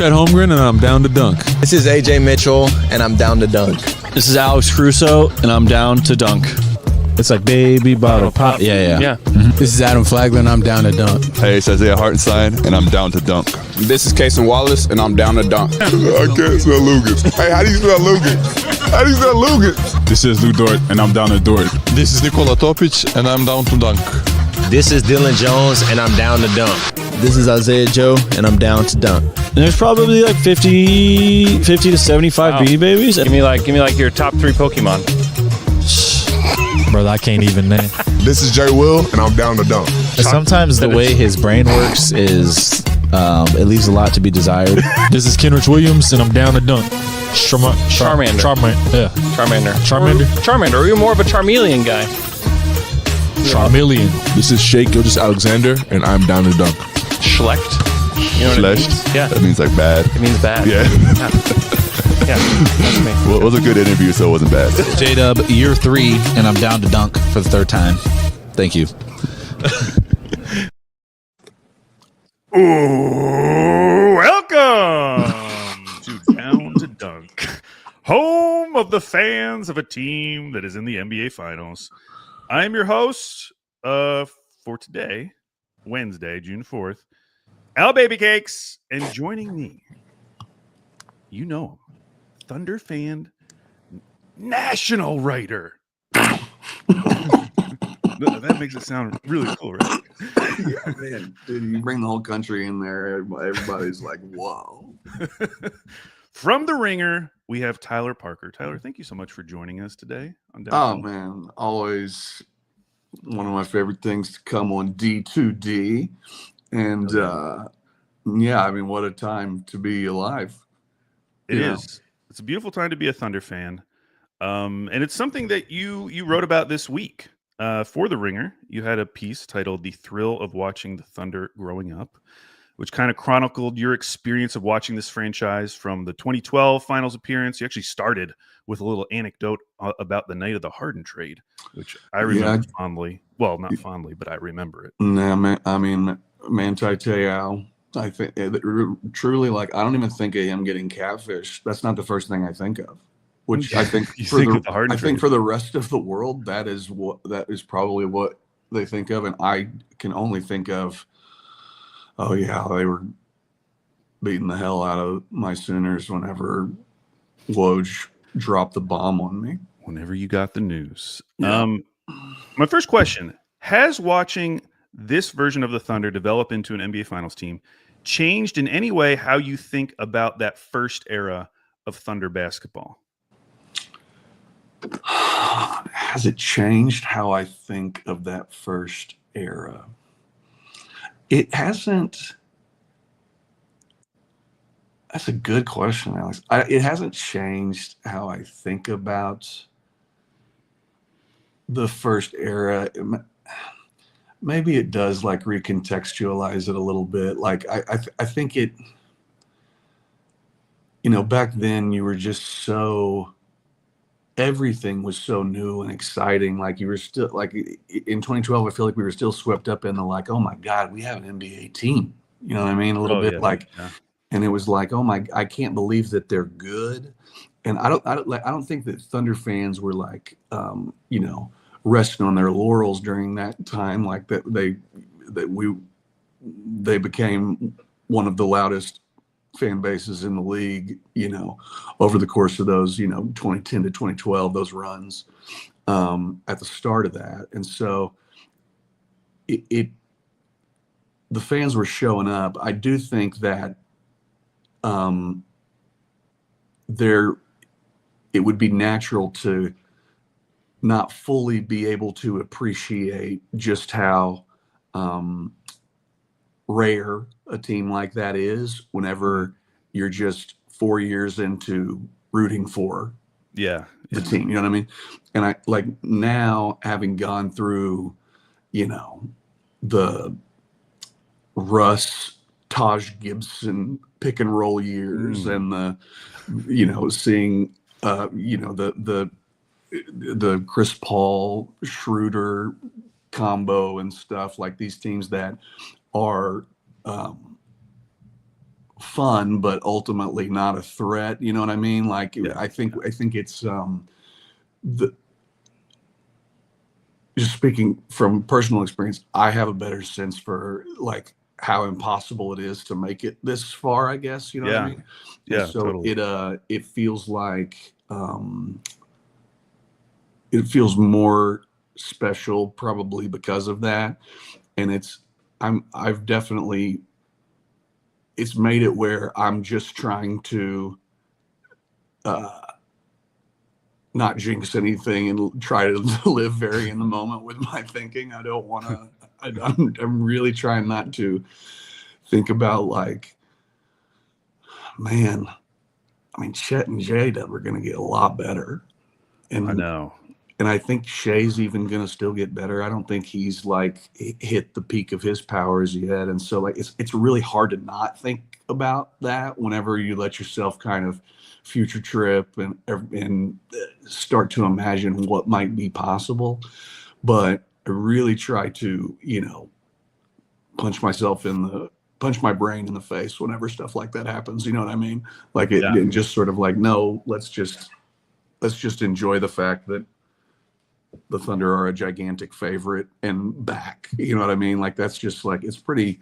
Chet Holmgren, and I'm down to dunk. This is AJ Mitchell, and I'm down to dunk. This is Alex Crusoe, and I'm down to dunk. It's like baby bottle pop. Yeah. This is Adam Flagler, and I'm down to dunk. Hey, it's Isaiah Hartenstein, and I'm down to dunk. This is Kason Wallace, and I'm down to dunk. I can't spell Lucas. Hey, how do you spell Lucas? How do you spell Lucas? This is Lou Dort, and I'm down to Dort. This is Nikola Topic, and I'm down to dunk. This is Dylan Jones, and I'm down to dunk. This is Isaiah Joe, and I'm down to dunk. And there's probably like 50 to 75 Beanie Babies. Give me like your top 3 Pokemon. Bro, I can't even name. This is Jay Will, and I'm down to dunk. Sometimes the way his brain works is it leaves a lot to be desired. This is Kenrich Williams, and I'm down to dunk. Charmander. Yeah. Charmander. Or you're more of a Charmeleon guy. Charmeleon. This is Shea Gilgeous-Alexander, and I'm down to dunk. Schlecht. You know what it means? Yeah. That means like bad. It means bad. Yeah. Yeah, that's me. Well, it was a good interview, so it wasn't bad. J-Dub, year 3, and I'm down to dunk for the 3rd time. Thank you. Welcome to Down to Dunk, home of the fans of a team that is in the NBA Finals. I am your host for today, Wednesday, June 4th, Al Baby Cakes, and joining me, you know him, Thunder fan, national writer. That makes it sound really cool, right? Yeah, man. Dude, you bring the whole country in there, everybody's like, whoa. From The Ringer, we have Tyler Parker. Tyler, thank you so much for joining us today. Man, always one of my favorite things to come on D2D. And yeah, I mean, what a time to be alive. It is. It's a beautiful time to be a Thunder fan. And it's something that you wrote about this week for The Ringer. You had a piece titled "The Thrill of Watching the Thunder Growing Up," which kind of chronicled your experience of watching this franchise from the 2012 finals appearance. You actually started with a little anecdote about the night of the Harden trade, which I remember fondly. Well, not fondly, but I remember it. Nah, man, I mean, Manti Te'o, I think truly, like, I don't even think of him getting catfished. That's not the first thing I think of. Which I think for the rest of the world, that is probably what they think of, and I can only think of, oh yeah, they were beating the hell out of my Sooners whenever Woj dropped the bomb on me. Whenever you got the news. Yeah. My first question: has watching this version of the Thunder develop into an NBA Finals team changed in any way how you think about that first era of Thunder basketball? Has it changed how I think of that first era? It hasn't. That's a good question, Alex. It hasn't changed how I think about the first era. Maybe it does, like, recontextualize it a little bit. Like, I think it, back then you were just so, everything was so new and exciting. Like, you were still, like, in 2012, I feel like we were still swept up in the, like, oh my God, we have an NBA team. You know what I mean? A little bit and it was like, oh my, I can't believe that they're good. And I don't think that Thunder fans were like, resting on their laurels during that time, like that they became one of the loudest fan bases in the league, over the course of those, 2010 to 2012, those runs at the start of that. And so the fans were showing up. I do think that it would be natural to not fully be able to appreciate just how rare a team like that is whenever you're just 4 years into rooting for the team. You know what I mean? And I, like, now, having gone through, the Russ, Taj Gibson pick and roll years and the, seeing, the Chris Paul Schroeder combo and stuff, like these teams that are fun, but ultimately not a threat. You know what I mean? Like I think it's the just speaking from personal experience, I have a better sense for like how impossible it is to make it this far, I guess, you know what I mean? Yeah, and so totally. it feels like it feels more special probably because of that. And I've definitely, it's made it where I'm just trying to not jinx anything and try to live very in the moment with my thinking. I don't want to, I'm really trying not to think about like, man, I mean, Chet and J-Dub are going to get a lot better. And I know. And I think Shea's even going to still get better. I don't think he's like hit the peak of his powers yet. And so like it's really hard to not think about that whenever you let yourself kind of future trip and start to imagine what might be possible. But I really try to, you know, punch my brain in the face whenever stuff like that happens. You know what I mean? Like and just sort of like, no, let's just enjoy the fact that the Thunder are a gigantic favorite and back. You know what I mean? Like that's just like it's pretty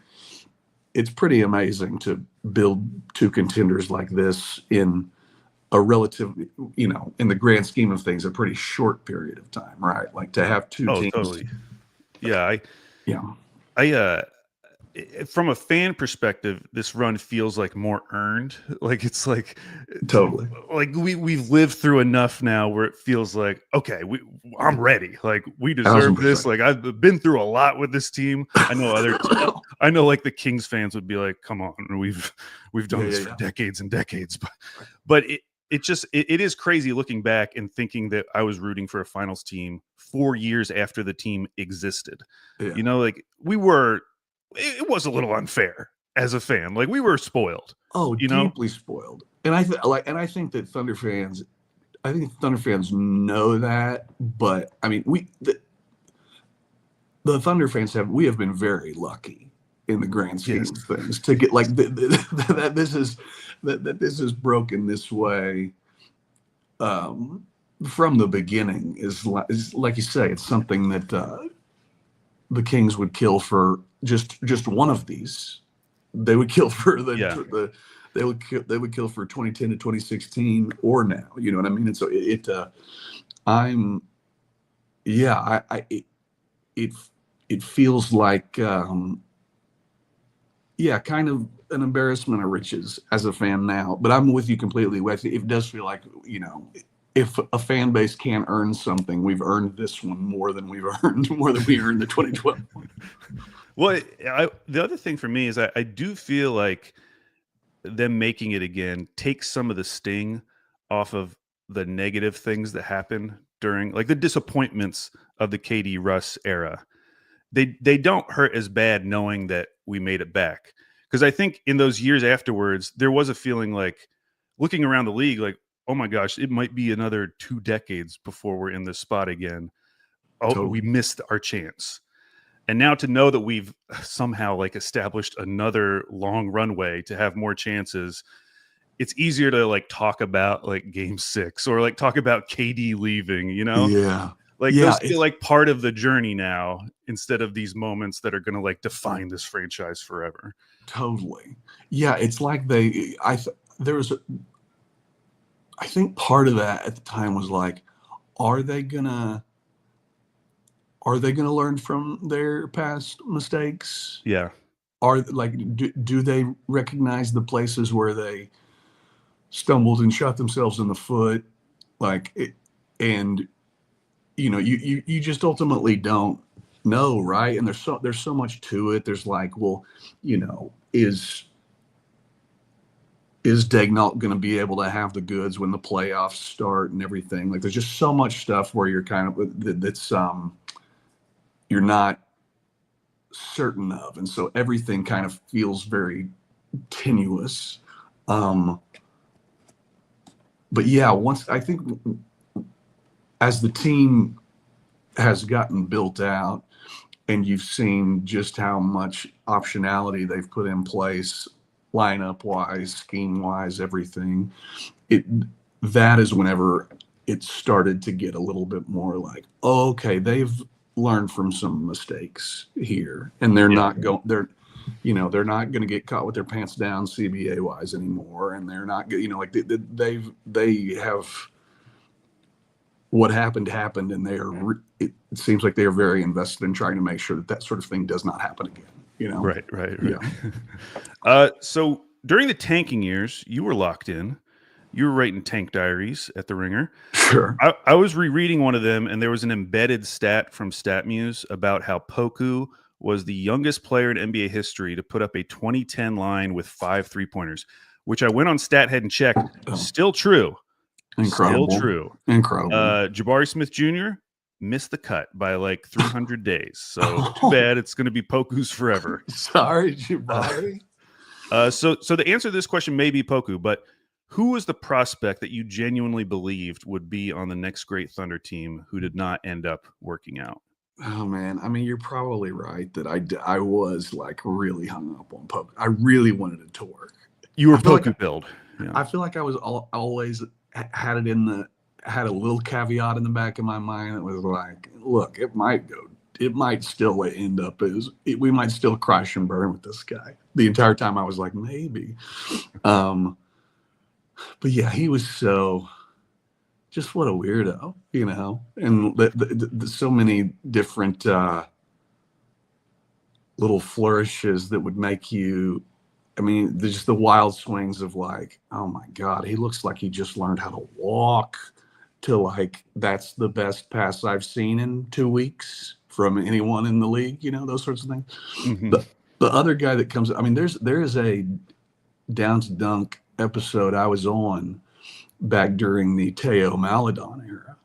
amazing to build two contenders like this in a relatively, you know, in the grand scheme of things, a pretty short period of time, right? Like to have two teams. Totally. Yeah, I from a fan perspective, this run feels like more earned. Like it's like totally like we've lived through enough now where it feels like, okay, I'm ready. Like we deserve 1000%. this. Like I've been through a lot with this team. I know I know like the Kings fans would be like, come on, we've done this for decades and decades. But it is crazy looking back and thinking that I was rooting for a finals team 4 years after the team existed. Yeah. You know, like it was a little unfair as a fan. Like we were spoiled. Oh, deeply spoiled. And I think that Thunder fans know that, but I mean, the Thunder fans we have been very lucky in the grand scheme of things to get like that this is broken this way from the beginning is like you say, it's something that the Kings would kill for just one of these. They would kill for they would kill for 2010 to 2016 or now. You know what I mean? And so it feels like kind of an embarrassment of riches as a fan now. But I'm with you completely. It does feel like, you know, if a fan base can't earn something, we've earned this one more than we earned the 2012 one. Well, the other thing for me is I do feel like them making it again takes some of the sting off of the negative things that happen during, like the disappointments of the KD Russ era. They don't hurt as bad knowing that we made it back. Because I think in those years afterwards, there was a feeling like looking around the league, like, oh my gosh, it might be another 2 decades before we're in this spot again. Oh, totally. We missed our chance. And now to know that we've somehow like established another long runway to have more chances, it's easier to like talk about like game 6 or like talk about KD leaving, you know? Yeah. Like those feel like part of the journey now instead of these moments that are going to like define this franchise forever. Totally. Yeah. It's like I think part of that at the time was like, are they gonna learn from their past mistakes? Yeah. Are like, do they recognize the places where they stumbled and shot themselves in the foot? Like, and you know, you just ultimately don't know, right? And there's so much to it. There's like, well, you know, is Daignault going to be able to have the goods when the playoffs start and everything? Like, there's just so much stuff where you're kind of that's you're not certain of, and so everything kind of feels very tenuous. But yeah, once I think as the team has gotten built out and you've seen just how much optionality they've put in place lineup wise, scheme wise, everything. That is whenever it started to get a little bit more like, oh, okay, they've learned from some mistakes here, and they're not going. They're not going to get caught with their pants down CBA wise anymore, and they're not. Like they have. What happened, and it seems like they are very invested in trying to make sure that sort of thing does not happen again. Right. Yeah. So during the tanking years, you were locked in. You were writing tank diaries at the Ringer. Sure. I was rereading one of them, and there was an embedded stat from StatMuse about how Poku was the youngest player in NBA history to put up a 2010 line with 5 3-pointers, which I went on StatHead and checked. Still true. Incredible. Still true. Incredible. Jabari Smith Jr. missed the cut by like 300 days. So too bad. It's going to be Poku's forever. Sorry, Jabari. So the answer to this question may be Poku, but who was the prospect that you genuinely believed would be on the next great Thunder team who did not end up working out? Oh man, I mean, you're probably right that I was like really hung up on Poku. I really wanted it to work. You were Poku build. Yeah. I feel like I was always had a little caveat in the back of my mind that was like, look, it might still end up as we might still crash and burn with this guy. The entire time I was like, maybe. But yeah, he was just what a weirdo, and so many different little flourishes that would make you, I mean, just the wild swings of like, oh my God, he looks like he just learned how to walk, to like, that's the best pass I've seen in 2 weeks from anyone in the league, those sorts of things. Mm-hmm. The other guy that comes, I mean, there is a Down to Dunk episode I was on back during the Teo Maladon era,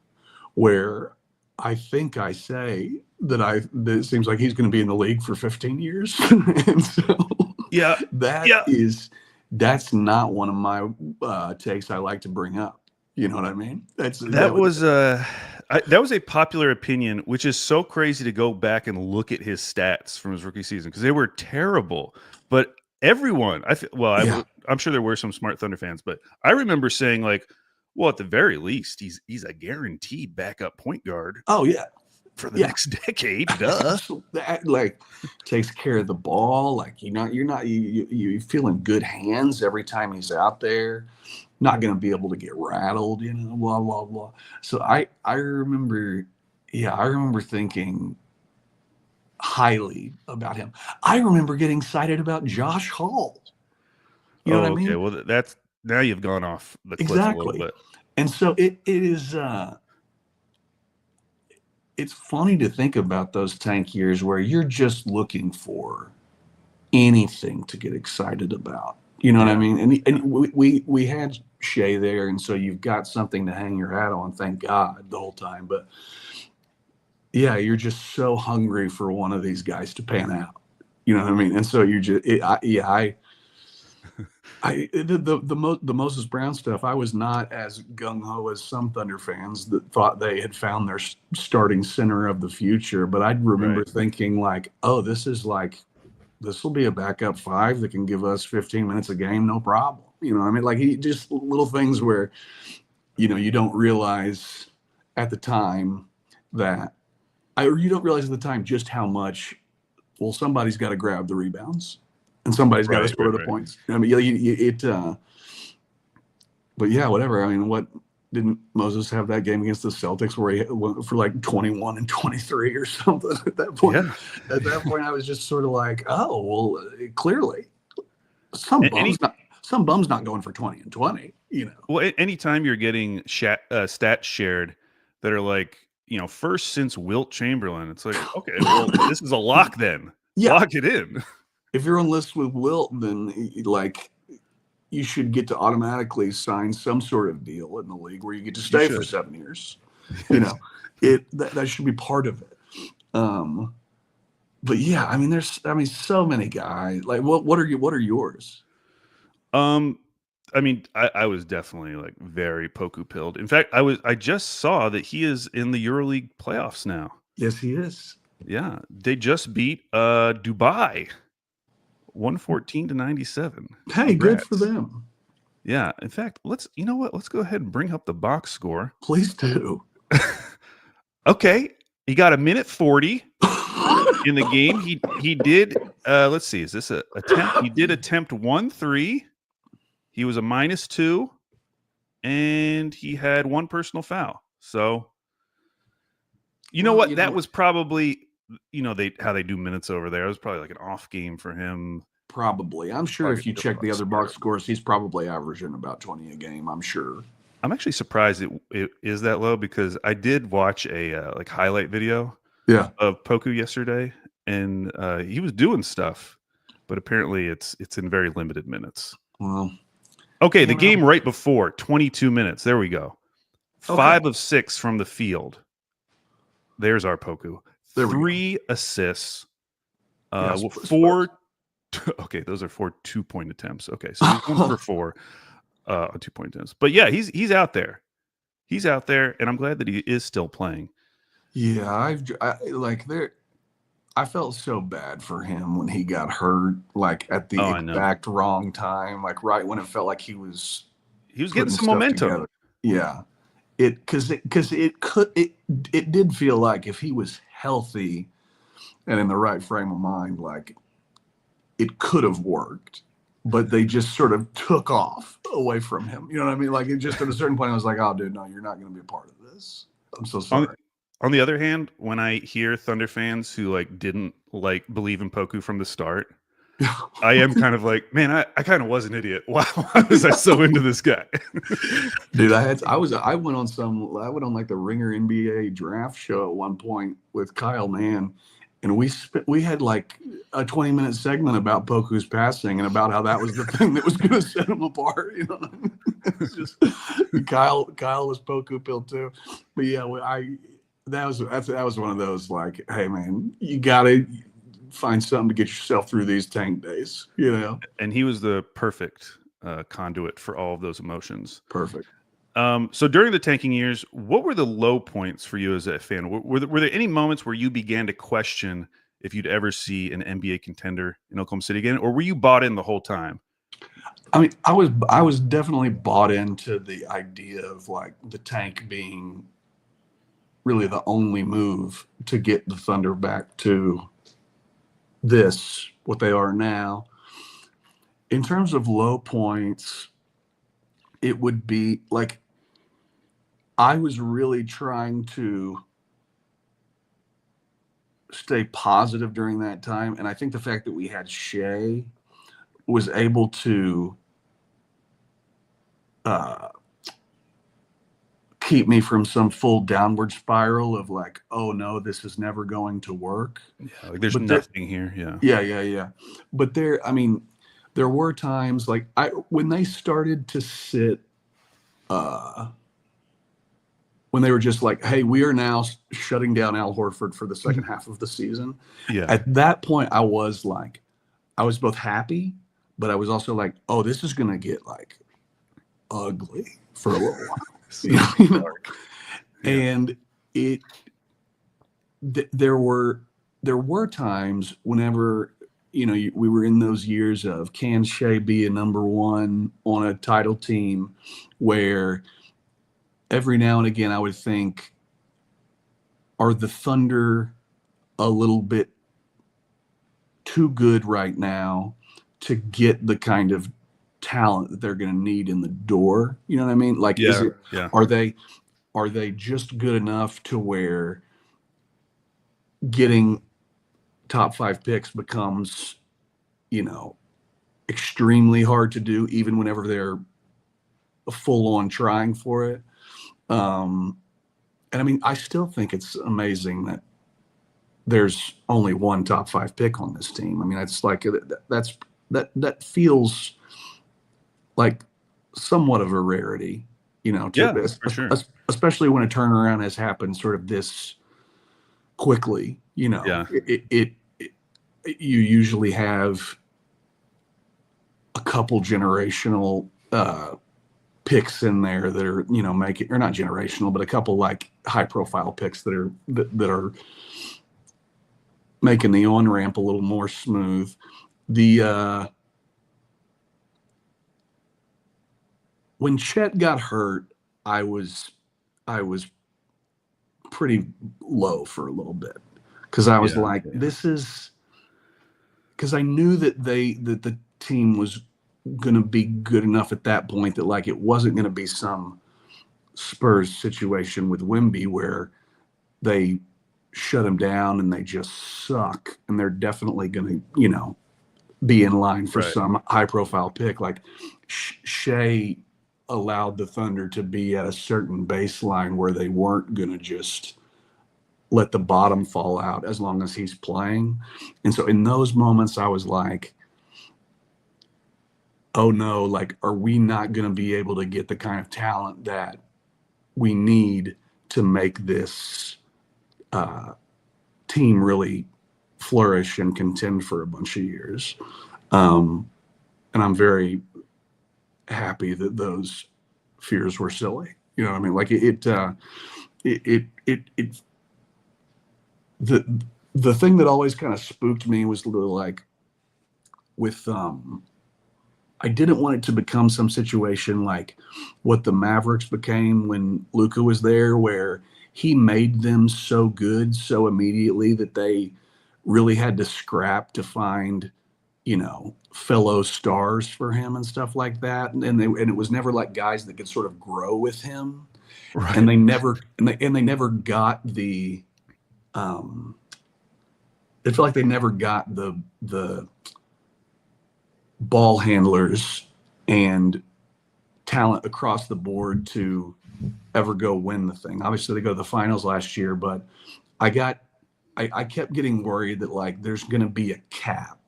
where I think I say that it seems like he's going to be in the league for 15 years. And so that's not one of my takes I like to bring up. You know what I mean? That was a popular opinion, which is so crazy to go back and look at his stats from his rookie season because they were terrible. But everyone, I'm sure there were some smart Thunder fans, but I remember saying like, well, at the very least, he's a guaranteed backup point guard. Oh yeah, for the next decade. Duh. That like takes care of the ball. Like you feel in good hands every time he's out there. Not going to be able to get rattled, blah blah blah. So I remember thinking highly about him. I remember getting excited about Josh Hall. You know what I mean? Okay, well that's now you've gone off the cliff a little bit. And so it is it's funny to think about those tank years where you're just looking for anything to get excited about. You know what I mean? And we had Shea there, and so you've got something to hang your hat on, thank God, the whole time. But yeah, you're just so hungry for one of these guys to pan out. You know what I mean? And so the Moses Brown stuff, I was not as gung-ho as some Thunder fans that thought they had found their starting center of the future. But I remember thinking like, oh, this will be a backup 5 that can give us 15 minutes a game, no problem. You know what I mean? Like he just little things where, you don't realize at the time just how much, well, somebody's got to grab the rebounds. And somebody's got to score the points. I mean, but yeah, whatever. I mean, what didn't Moses have that game against the Celtics where he went for like 21 and 23 or something at that point? Yeah. At that point, I was just sort of like, oh, well, clearly some bum's not going for 20 and 20, Well, anytime you're getting stats shared that are like, first since Wilt Chamberlain, it's like, okay, well, this is a lock then. Yeah. Lock it in. If you're on lists with Wilt, then like you should get to automatically sign some sort of deal in the league where you get to stay for 7 years. That should be part of it. But yeah, I mean, so many guys. Like, what are yours? I mean, I was definitely like very Poku pilled. In fact, I just saw that he is in the EuroLeague playoffs now. Yes, he is. Yeah, they just beat Dubai. 114-97. Hey, good Congrats. for them. Yeah. In fact, let's go ahead and bring up the box score. Please do. Okay. He got a minute 40 in the game. He did let's see, is this a attempt? He did attempt 1-3. He was a -2, and he had one personal foul. So you know what? That was probably, how they do minutes over there. It was probably like an off game for him. Probably. I'm sure if you check the other box scores, he's probably averaging about 20 a game, I'm sure. I'm actually surprised it is that low, because I did watch a like highlight video of Poku yesterday, and he was doing stuff, but apparently it's in very limited minutes. Well, okay, the game right before, 22 minutes. There we go. 5 of 6 from the field. There's our Poku. 3 assists. 4. Okay, those are 4 2-point attempts. Okay, so he's going for 4 on 2-point attempts. But yeah, he's out there. He's out there, and I'm glad that he is still playing. Yeah, I felt so bad for him when he got hurt, like at the exact wrong time, like right when it felt like he was getting some momentum. Together. Yeah, because it did feel like if he was healthy and in the right frame of mind, like it could have worked, but they just sort of took off away from him. You know what I mean? Like it just at a certain point, I was like, "Oh, dude, no, you're not going to be a part of this." I'm so sorry. On the other hand, when I hear Thunder fans who didn't believe in Poku from the start, I am kind of like, man, I kind of was an idiot. Why was I so into this guy? Dude, I went on like the Ringer NBA draft show at one point with Kyle Mann, and we had like a 20-minute segment about Poku's passing and about how that was the thing that was going to set him apart. You know what I mean? It's just Kyle was Poku pill too, but yeah, that was one of those like, hey man, you gotta find something to get yourself through these tank days, you know. And he was the perfect conduit for all of those emotions. Perfect. So during the tanking years, what were the low points for you as a fan? Were there any moments where you began to question if you'd ever see an NBA contender in Oklahoma City again, or were you bought in the whole time? I mean, I was definitely bought into the idea of like the tank being really the only move to get the Thunder back to what they are now. In terms of low points, it would be like I was really trying to stay positive during that time. And I think the fact that we had Shea was able to keep me from some full downward spiral of like, oh no, this is never going to work. Yeah, like there's nothing here. Yeah. But there were times like when they started to sit, when they were just like, hey, we are now shutting down Al Horford for the second half of the season. Yeah. At that point, I was both happy, but I was also like, oh, this is going to get like ugly for a little while. You know? And there were times whenever, we were in those years of can Shea be a number one on a title team, where every now and again I would think, are the Thunder a little bit too good right now to get the kind of talent that they're going to need in the door? You know what I mean? Like, are they just good enough to where getting top 5 picks becomes, extremely hard to do, even whenever they're full on trying for it? And I mean, I still think it's amazing that there's only one top 5 pick on this team. I mean, it's like that feels like somewhat of a rarity, for sure. Especially when a turnaround has happened sort of this quickly. You usually have a couple generational picks in there that are, making, or not generational, but a couple like high profile picks that are making the on ramp a little more smooth. The when Chet got hurt, I was pretty low for a little bit because I was this is because I knew that the team was going to be good enough at that point that like it wasn't going to be some Spurs situation with Wemby where they shut him down and they just suck and they're definitely going to be in line for some high profile pick. Like Shea allowed the Thunder to be at a certain baseline where they weren't going to just let the bottom fall out as long as he's playing. And so in those moments I was like, oh no, like, are we not going to be able to get the kind of talent that we need to make this team really flourish and contend for a bunch of years? And I'm very happy that those fears were silly. You know what I mean? Like the thing that always kind of spooked me was like with I didn't want it to become some situation like what the Mavericks became when Luka was there, where he made them so good so immediately that they really had to scrap to find, fellow stars for him and stuff like that. And it was never like guys that could sort of grow with him. Right. And they never got the it felt like they never got the ball handlers and talent across the board to ever go win the thing. Obviously they go to the finals last year, but I kept getting worried that like there's going to be a cap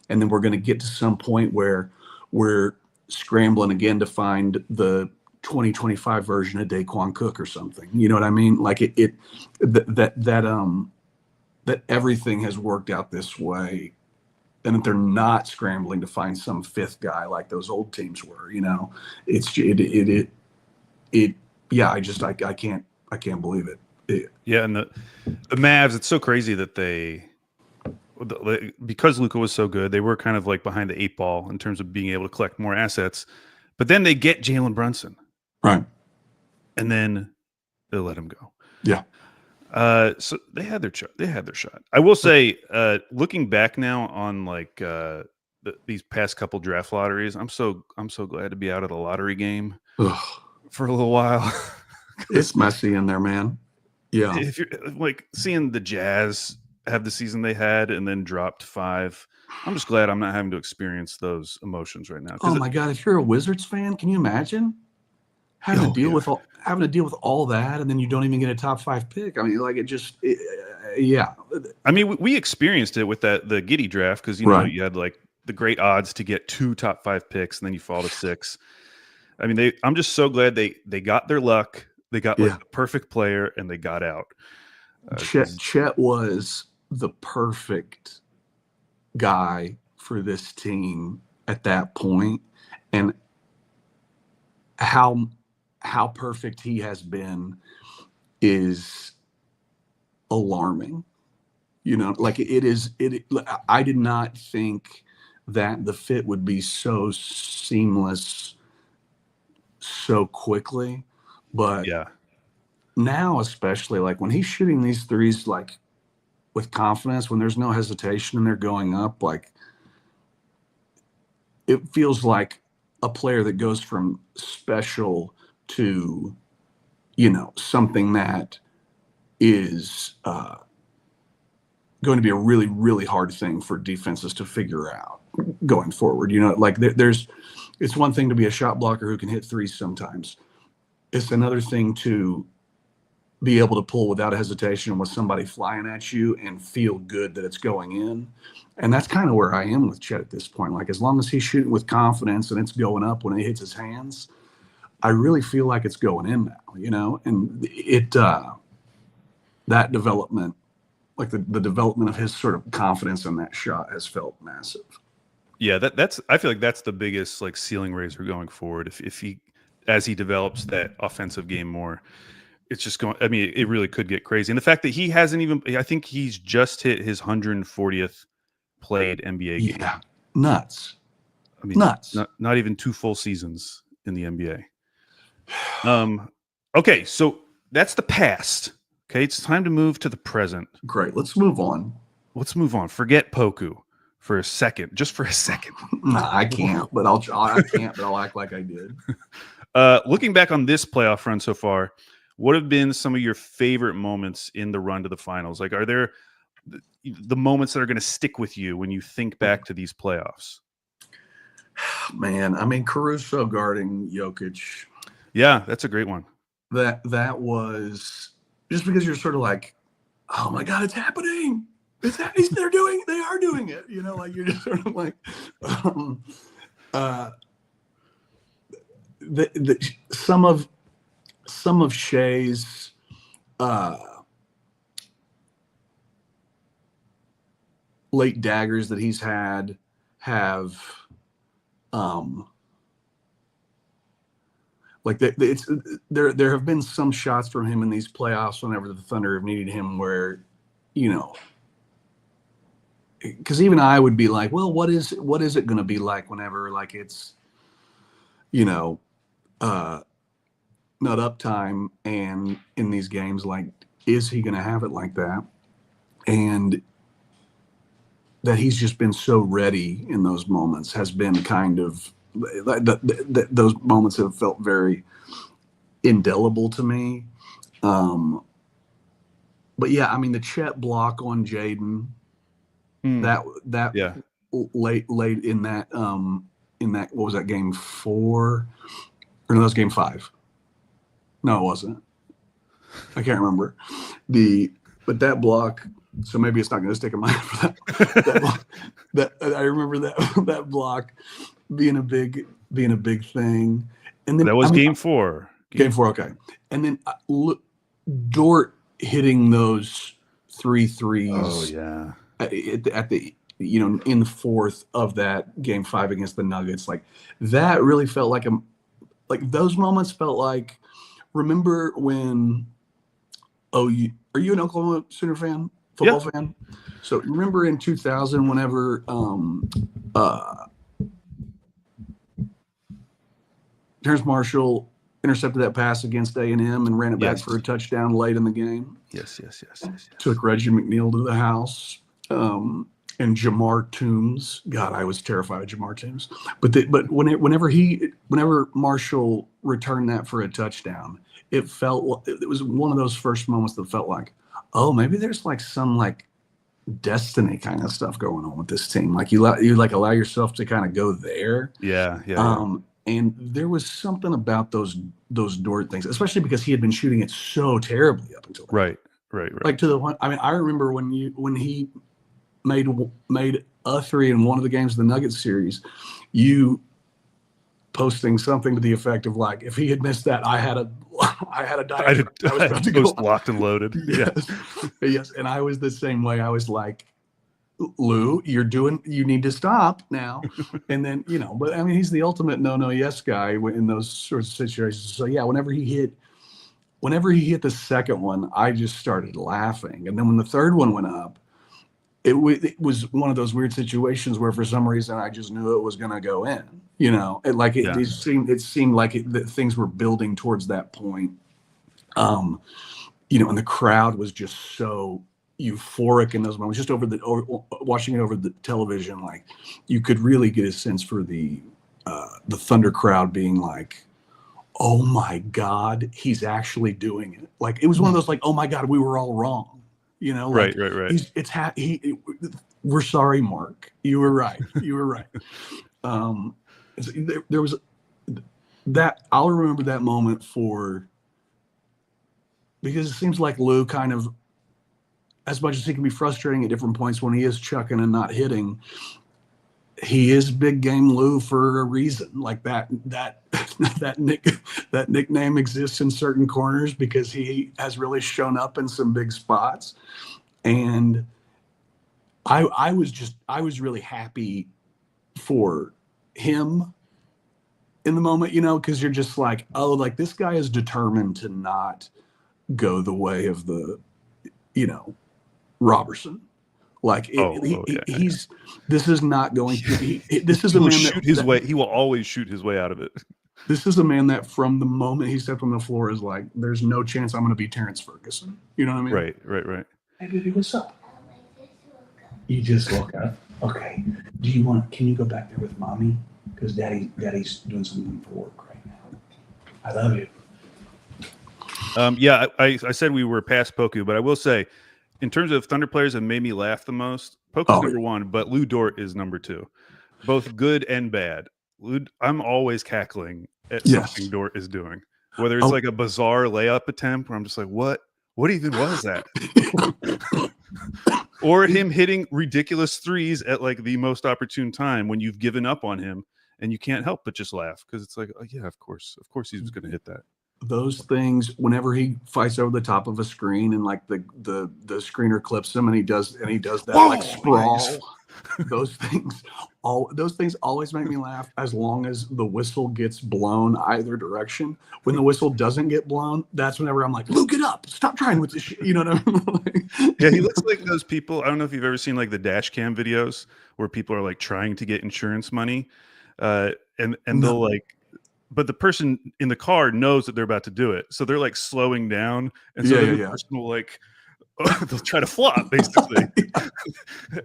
and then we're going to get to some point where we're scrambling again to find the 2025 version of Daquan Cook or something. You know what I mean? Like that everything has worked out this way and that they're not scrambling to find some fifth guy like those old teams were, I can't believe it. Yeah. And the Mavs, it's so crazy that because Luka was so good, they were kind of like behind the eight ball in terms of being able to collect more assets, but then they get Jalen Brunson. Right. And then they let him go. Yeah. So they had their shot. I will say, looking back now on like these past couple draft lotteries, I'm so glad to be out of the lottery game for a little while. It's messy in there, man. Yeah. If you're like seeing the Jazz have the season they had and then dropped 5, I'm just glad I'm not having to experience those emotions right now. Oh my God. If you're a Wizards fan, can you imagine having to deal with all that, and then you don't even get a top 5 pick? I mean, like yeah. I mean, we experienced it with the Giddey draft because you had like the great odds to get 2 top 5 picks, and then you fall to 6. I mean, I'm just so glad they got their luck. They got like the perfect player, and they got out. Chet was the perfect guy for this team at that point, and how perfect he has been is alarming. Like I did not think that the fit would be so seamless so quickly, but now especially like when he's shooting these threes like with confidence, when there's no hesitation and they're going up, like it feels like a player that goes from special to, something that is going to be a really, really hard thing for defenses to figure out going forward. Like it's one thing to be a shot blocker who can hit threes sometimes. It's another thing to be able to pull without hesitation with somebody flying at you and feel good that it's going in. And that's kind of where I am with Chet at this point. Like as long as he's shooting with confidence and it's going up when it hits his hands, I really feel like it's going in now, and that development, like the development of his sort of confidence in that shot has felt massive. Yeah, I feel like that's the biggest like ceiling raiser going forward. If he, as he develops that offensive game more, it's just going. I mean, it really could get crazy. And the fact that he hasn't even, I think he's just hit his 140th played NBA game. Yeah, nuts. I mean, nuts. Not even 2 full seasons in the NBA. Okay, so that's the past. Okay, it's time to move to the present. Great. Let's move on. Forget Poku for a second, just for a second. Nah, I can't, but I'll act like I did. Looking back on this playoff run so far, what have been some of your favorite moments in the run to the finals? Like, are there the moments that are going to stick with you when you think back to these playoffs? Man, I mean, Caruso guarding Jokic. Yeah, that's a great one. That was just because you're sort of like, oh my God, it's happening. They are doing it. You know, like you're just sort of like, some of Shea's late daggers that he's had have there have been some shots from him in these playoffs whenever the Thunder have needed him where, you know, because even I would be like, well, what is it going to be like whenever, like, it's, you know, not uptime, and in these games, like, is he going to have it like that? And that he's just been so ready in those moments has been kind of those moments have felt very indelible to me. But yeah, I mean, the Chet block on Jaden, that yeah, late in that what was that, game 4? Or no, that was game 5. No, it wasn't. I can't remember. But that block, so maybe it's not going to stick in my head for that. I remember that block being a big thing. And then that was game 4. Game 4, okay. And then Dort hitting those 3 threes. Oh yeah. At the you know, in the 4th of that game 5 against the Nuggets, like that really felt like those moments felt like, remember when are you an Oklahoma Sooner fan? Football fan? So remember in 2000 whenever Terrence Marshall intercepted that pass against A&M and ran it back for a touchdown late in the game? Yes. Took Reggie McNeil to the house. And Jamar Toombs. God, I was terrified of Jamar Toombs. But whenever Marshall returned that for a touchdown, it was one of those first moments that felt like, oh, maybe there's like some like destiny kind of stuff going on with this team. Like you allow yourself to kind of go there. Yeah. And there was something about those Dort things, especially because he had been shooting it so terribly up until then. Right. Like to the point. I mean, I remember when he made a 3 in one of the games of the Nuggets series, you posting something to the effect of like, if he had missed that, I had a diagram. I was about to go locked and loaded. Yes. And I was the same way. I was like, Lou, you need to stop now. And then, you know, but I mean, he's the ultimate no yes guy in those sorts of situations. So yeah, whenever he hit the second one, I just started laughing. And then when the third one went up, it was one of those weird situations where for some reason I just knew it was going to go in, you know, it seemed like that things were building towards that point. You know, and the crowd was just so euphoric in those moments, just watching it over the television. Like you could really get a sense for the Thunder crowd being like, oh my God, he's actually doing it. Like it was one of those like, oh my God, we were all wrong. You know, like, right. We're sorry, Mark. You were right. There was that. I'll remember that moment because it seems like Lou kind of, as much as he can be frustrating at different points when he is chucking and not hitting, he is big game Lou for a reason. Like that nickname exists in certain corners because he has really shown up in some big spots. And I was really happy for him in the moment, you know, because you're just like, oh, like this guy is determined to not go the way of the, you know, Robertson Like he's. This is not going to. This is he a will man shoot his way. He will always shoot his way out of it. This is a man that from the moment he stepped on the floor is like, there's no chance I'm going to be Terrence Ferguson. You know what I mean? Right. Hey, baby, what's up? You just woke up. Okay. Can you go back there with mommy? Because daddy's doing something for work right now. I love you. Yeah, I said we were past Poku, but I will say, in terms of Thunder players that made me laugh the most, Poku's number one, but Lou Dort is number two. Both good and bad. I'm always cackling at something Dort is doing. Whether it's like a bizarre layup attempt where I'm just like, what even was that? Or him hitting ridiculous threes at like the most opportune time when you've given up on him and you can't help but just laugh because it's like, oh, yeah, of course he was going to hit that. Those things, whenever he fights over the top of a screen and like the screener clips him and he does that like sprawl. Those things always make me laugh as long as the whistle gets blown either direction. When the whistle doesn't get blown, that's whenever I'm like, Luke it up, stop trying with this shit. You know what I mean? Yeah, he looks like those people. I don't know if you've ever seen like the dash cam videos where people are like trying to get insurance money, and they'll like, but the person in the car knows that they're about to do it, so they're like slowing down, and so the person will like. They'll try to flop basically.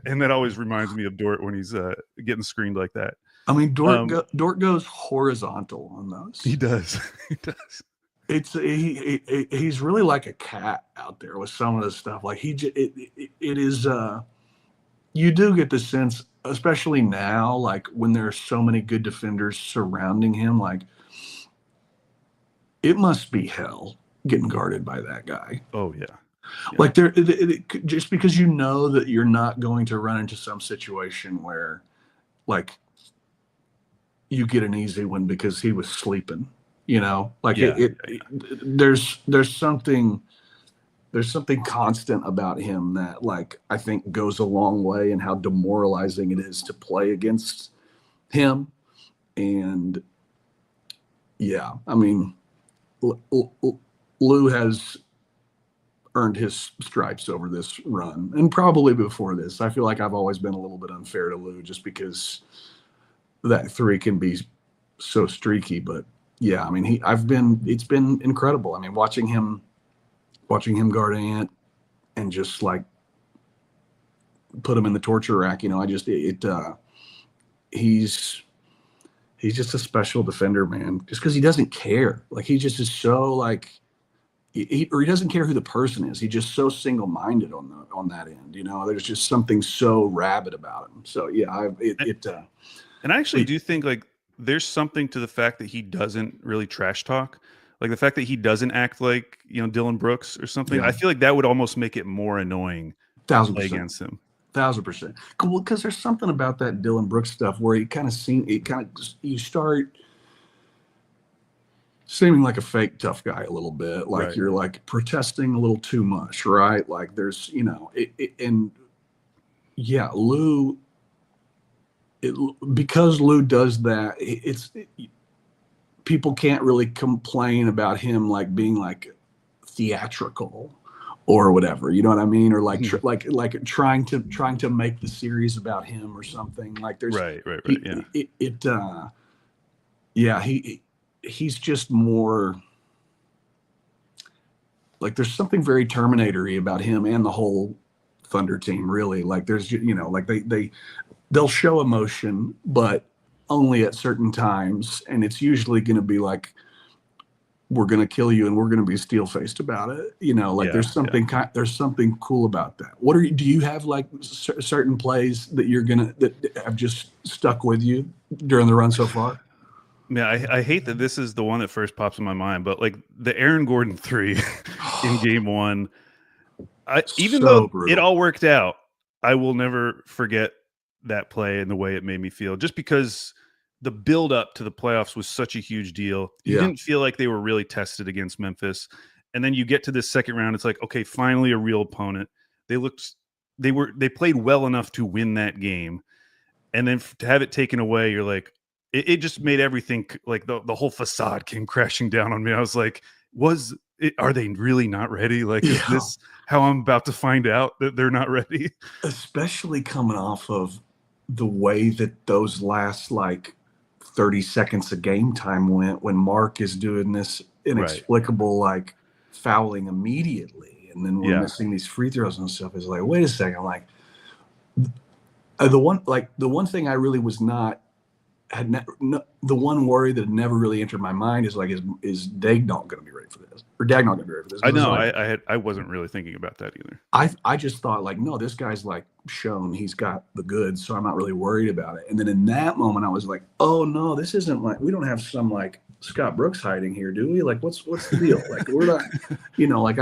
And that always reminds me of Dort when he's getting screened like that. I mean, Dort goes horizontal on those. He does. He's really like a cat out there with some of this stuff. Like it is you do get the sense, especially now, like when there are so many good defenders surrounding him, like it must be hell getting guarded by that guy. Oh yeah. Like just because you know that you're not going to run into some situation where like you get an easy one because he was sleeping, you know, like there's something constant about him that like I think goes a long way in how demoralizing it is to play against him. And yeah, I mean, Lou has earned his stripes over this run, and probably before this. I feel like I've always been a little bit unfair to Lou just because that three can be so streaky. But yeah, I mean, it's been incredible. I mean, watching him guard Ant and just like put him in the torture rack, you know, he's just a special defender, man, just because he doesn't care. Like he just is so like, he doesn't care who the person is. He's just so single-minded on that end. You know, there's just something so rabid about him. So yeah, and I actually do think like there's something to the fact that he doesn't really trash talk, like the fact that he doesn't act like, you know, Dylan Brooks or something. Yeah. I feel like that would almost make it more annoying to play against him. 1,000%. Well, because there's something about that Dylan Brooks stuff where you start seeming like a fake tough guy a little bit, like you're like protesting a little too much, right? Like there's, you know, and yeah, Lou, because Lou does that, people can't really complain about him like being like theatrical or whatever, you know what I mean? Or like like trying to make the series about him or something. Like there's he's just more like there's something very Terminator-y about him and the whole Thunder team, really. Like there's, you know, like they'll show emotion, but only at certain times, and it's usually going to be like, we're going to kill you and we're going to be steel-faced about it, you know. Like there's something cool about that. Do you have like certain plays that that have just stuck with you during the run so far? Yeah, I hate that this is the one that first pops in my mind, but like the Aaron Gordon 3 in game one, even though brutal. It all worked out, I will never forget that play and the way it made me feel, just because the build up to the playoffs was such a huge deal. You didn't feel like they were really tested against Memphis. And then you get to this second round, it's like, okay, finally a real opponent. They played well enough to win that game. And then to have it taken away, you're like, it just made everything like the whole facade came crashing down on me. I was like, are they really not ready? Like, is this how I'm about to find out that they're not ready? Especially coming off of the way that those last like 30 seconds of game time went when Mark is doing this inexplicable like fouling immediately, and then we're missing these free throws and stuff. Is like, wait a second, like the one thing I really was not the one worry that never really entered my mind is like, is Dagnall going to be ready for this, or Dagnall going to be ready for this? I know, like, I wasn't really thinking about that either. I just thought like, no, this guy's like shown he's got the goods, so I'm not really worried about it. And then in that moment, I was like, oh no, this isn't like, we don't have some like Scott Brooks hiding here, do we? Like, what's the deal? Like, we're not, like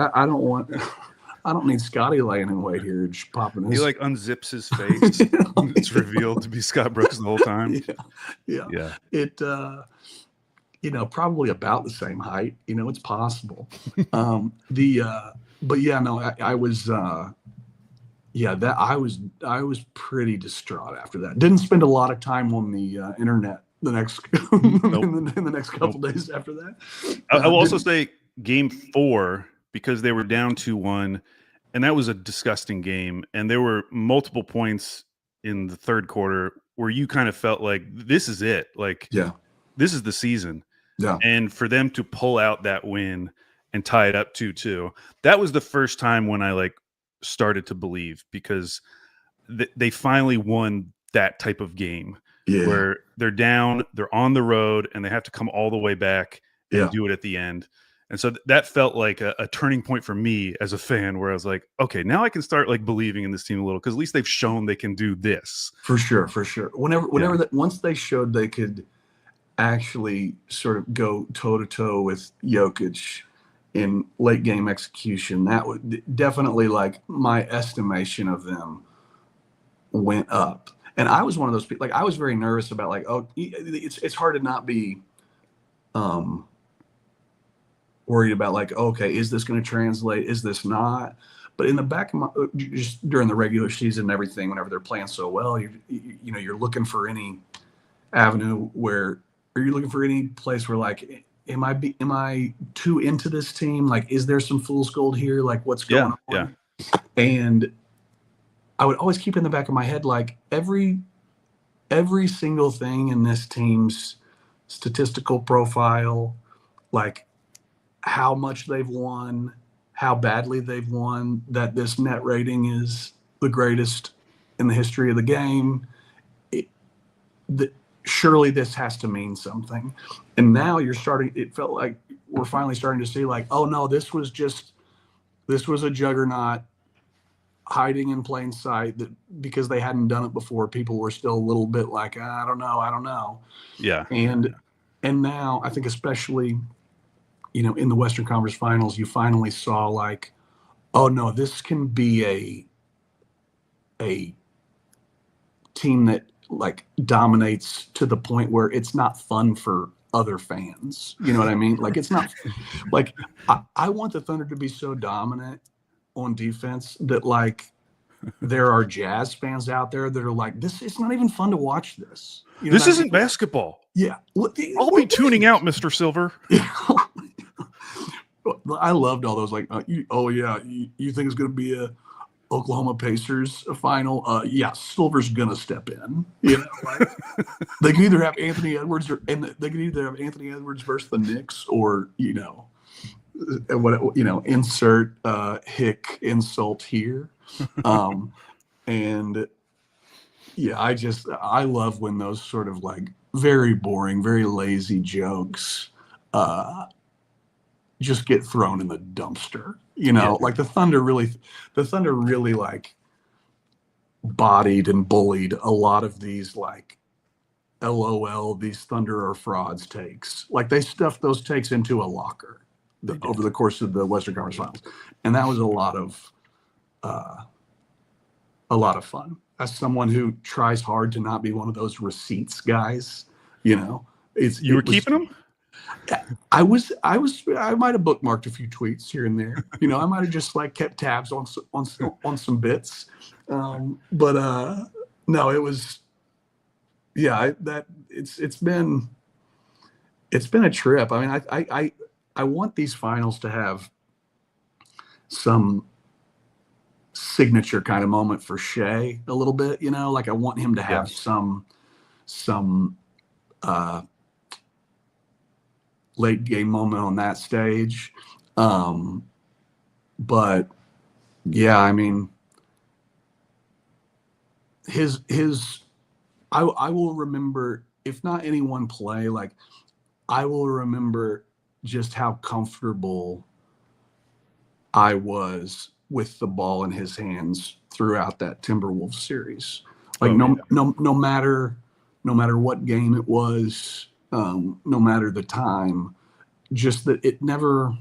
I don't need Scotty laying in wait here, just popping his. He like unzips his face. It's revealed to be Scott Brooks the whole time. Yeah. It, probably about the same height. It's possible. But yeah, no, I was, that I was pretty distraught after that. Didn't spend a lot of time on the internet the next in the next couple days after that. I will also say game 4, because they were down 2-1, and that was a disgusting game. And there were multiple points in the third quarter where you kind of felt like this is it. Like, this is the season. Yeah. And for them to pull out that win and tie it up 2-2, that was the first time when I like started to believe, because they finally won that type of game where they're down, they're on the road, and they have to come all the way back and do it at the end. And so that felt like a turning point for me as a fan, where I was like, okay, now I can start like believing in this team a little, because at least they've shown they can do this. For sure. Whenever that, once they showed they could actually sort of go toe to toe with Jokic in late game execution, that would definitely, like, my estimation of them went up. And I was one of those people, like, I was very nervous about, like, it's hard to not be worried about, like, okay, is this going to translate? Is this not? But in the back of my, just during the regular season and everything, whenever they're playing so well, you're looking for any avenue where, are you looking for any place where, like, am I too into this team? Like, is there some fool's gold here? Like, what's going on? Yeah. And I would always keep in the back of my head, like, every single thing in this team's statistical profile, like how much they've won, how badly they've won, that this net rating is the greatest in the history of the game. Surely this has to mean something. And now it felt like we're finally starting to see, like, oh no, this was a juggernaut hiding in plain sight, that because they hadn't done it before, people were still a little bit like, I don't know. Yeah. And now I think, especially, in the Western Conference Finals, you finally saw, like, oh no, this can be a team that, like, dominates to the point where it's not fun for other fans. You know what I mean? Like, it's not like, I want the Thunder to be so dominant on defense that, like, there are Jazz fans out there that are like, it's not even fun to watch this. This isn't basketball. Yeah. I'll be tuning out, Mr. Silver. I loved all those, like, you think it's going to be a Oklahoma Pacers final? Yeah, Silver's going to step in. Like, they can either have Anthony Edwards versus the Knicks, or, insert hick insult here. And yeah, I love when those sort of, like, very boring, very lazy jokes just get thrown in the dumpster. Like the Thunder really like bodied and bullied a lot of these, like, LOL, these Thunder are frauds takes. Like, they stuffed those takes into a locker over the course of the Western Conference Finals. And that was a lot of fun. As someone who tries hard to not be one of those receipts guys, you were keeping them? I might have bookmarked a few tweets here and there. I might have just, like, kept tabs on some bits. But no, it was, it's been a trip. I mean, I want these finals to have some signature kind of moment for Shea a little bit, you know, like I want him to have some late game moment on that stage. But yeah, I mean, I will remember, if not any one play, like I will remember just how comfortable I was with the ball in his hands throughout that Timberwolves series. Like no matter what game it was, no matter the time, just that it never,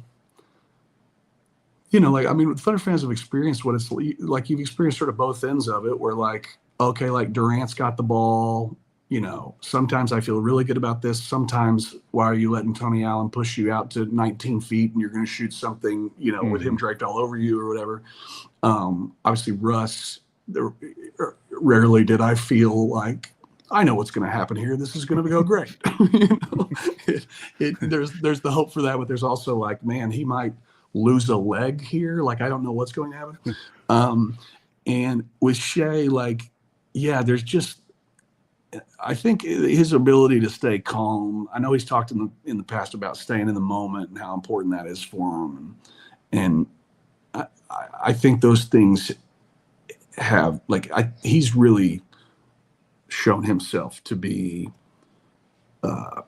you know, like, I mean, Thunder fans have experienced what it's like. You've experienced sort of both ends of it, where like, okay, like Durant's got the ball, you know, sometimes I feel really good about this. Sometimes, why are you letting Tony Allen push you out to 19 feet and you're going to shoot something, you know, with him draped all over you or whatever. Obviously, Russ, rarely did I feel like, I know what's going to happen here. This is going to go great. You know? There's the hope for that, but there's also like, man, he might lose a leg here. Like, I don't know what's going to happen. And with Shea, like, yeah, there's just, I think his ability to stay calm. I know he's talked in the past about staying in the moment and how important that is for him. And I think those things have, like, he's really shown himself to be, I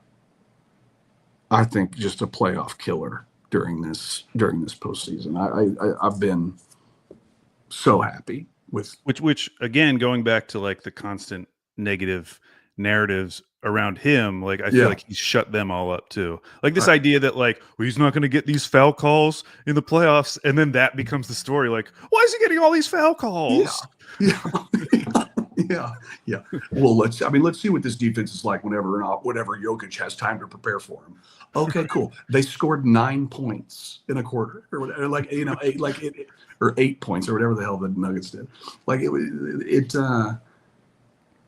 think, just a playoff killer during this postseason. I've been so happy with which again, going back to like the constant negative narratives around him, like I feel like he's shut them all up too. Like this idea that like, well, he's not going to get these foul calls in the playoffs, and then that becomes the story. Like, why is he getting all these foul calls? Yeah. Well, let's see what this defense is like whenever Jokic has time to prepare for him. Okay, cool. They scored 9 points in a quarter, or whatever, like, you know, 8 points or whatever the hell the Nuggets did. Like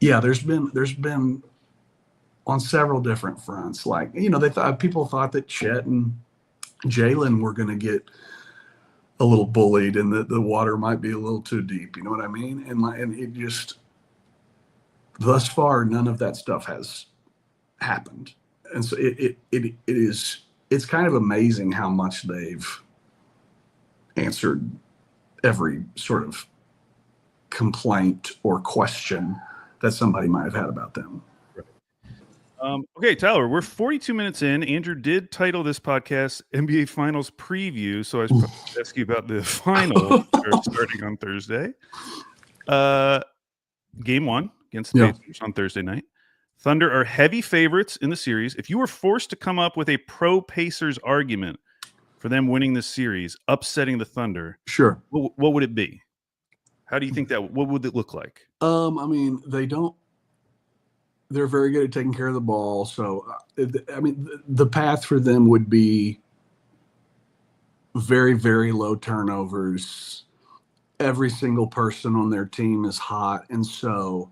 there's been on several different fronts. Like, you know, people thought that Chet and Jalen were going to get a little bullied and that the water might be a little too deep. You know what I mean? And it just, thus far, none of that stuff has happened. And so it's kind of amazing how much they've answered every sort of complaint or question that somebody might have had about them. Okay, Tyler, we're 42 minutes in. Andrew did title this podcast NBA Finals Preview, so I was probably going to ask you about the final starting on Thursday. Game 1 against the Pacers on Thursday night. Thunder are heavy favorites in the series. If you were forced to come up with a pro-Pacers argument for them winning this series, upsetting the Thunder, sure, what would it be? How do you think that? What would it look like? I mean, they're very good at taking care of the ball. So, I mean, the path for them would be very, very low turnovers. Every single person on their team is hot. And so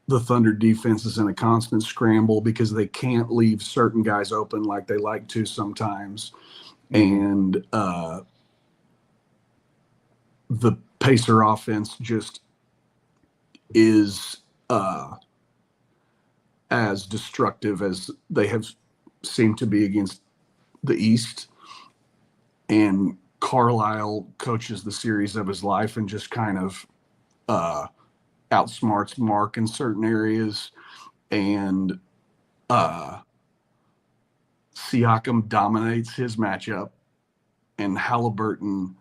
the Thunder defense is in a constant scramble because they can't leave certain guys open like they like to sometimes. And the Pacer offense just is as destructive as they have seemed to be against the East. And Carlisle coaches the series of his life and just kind of outsmarts Mark in certain areas. And Siakam dominates his matchup, and Halliburton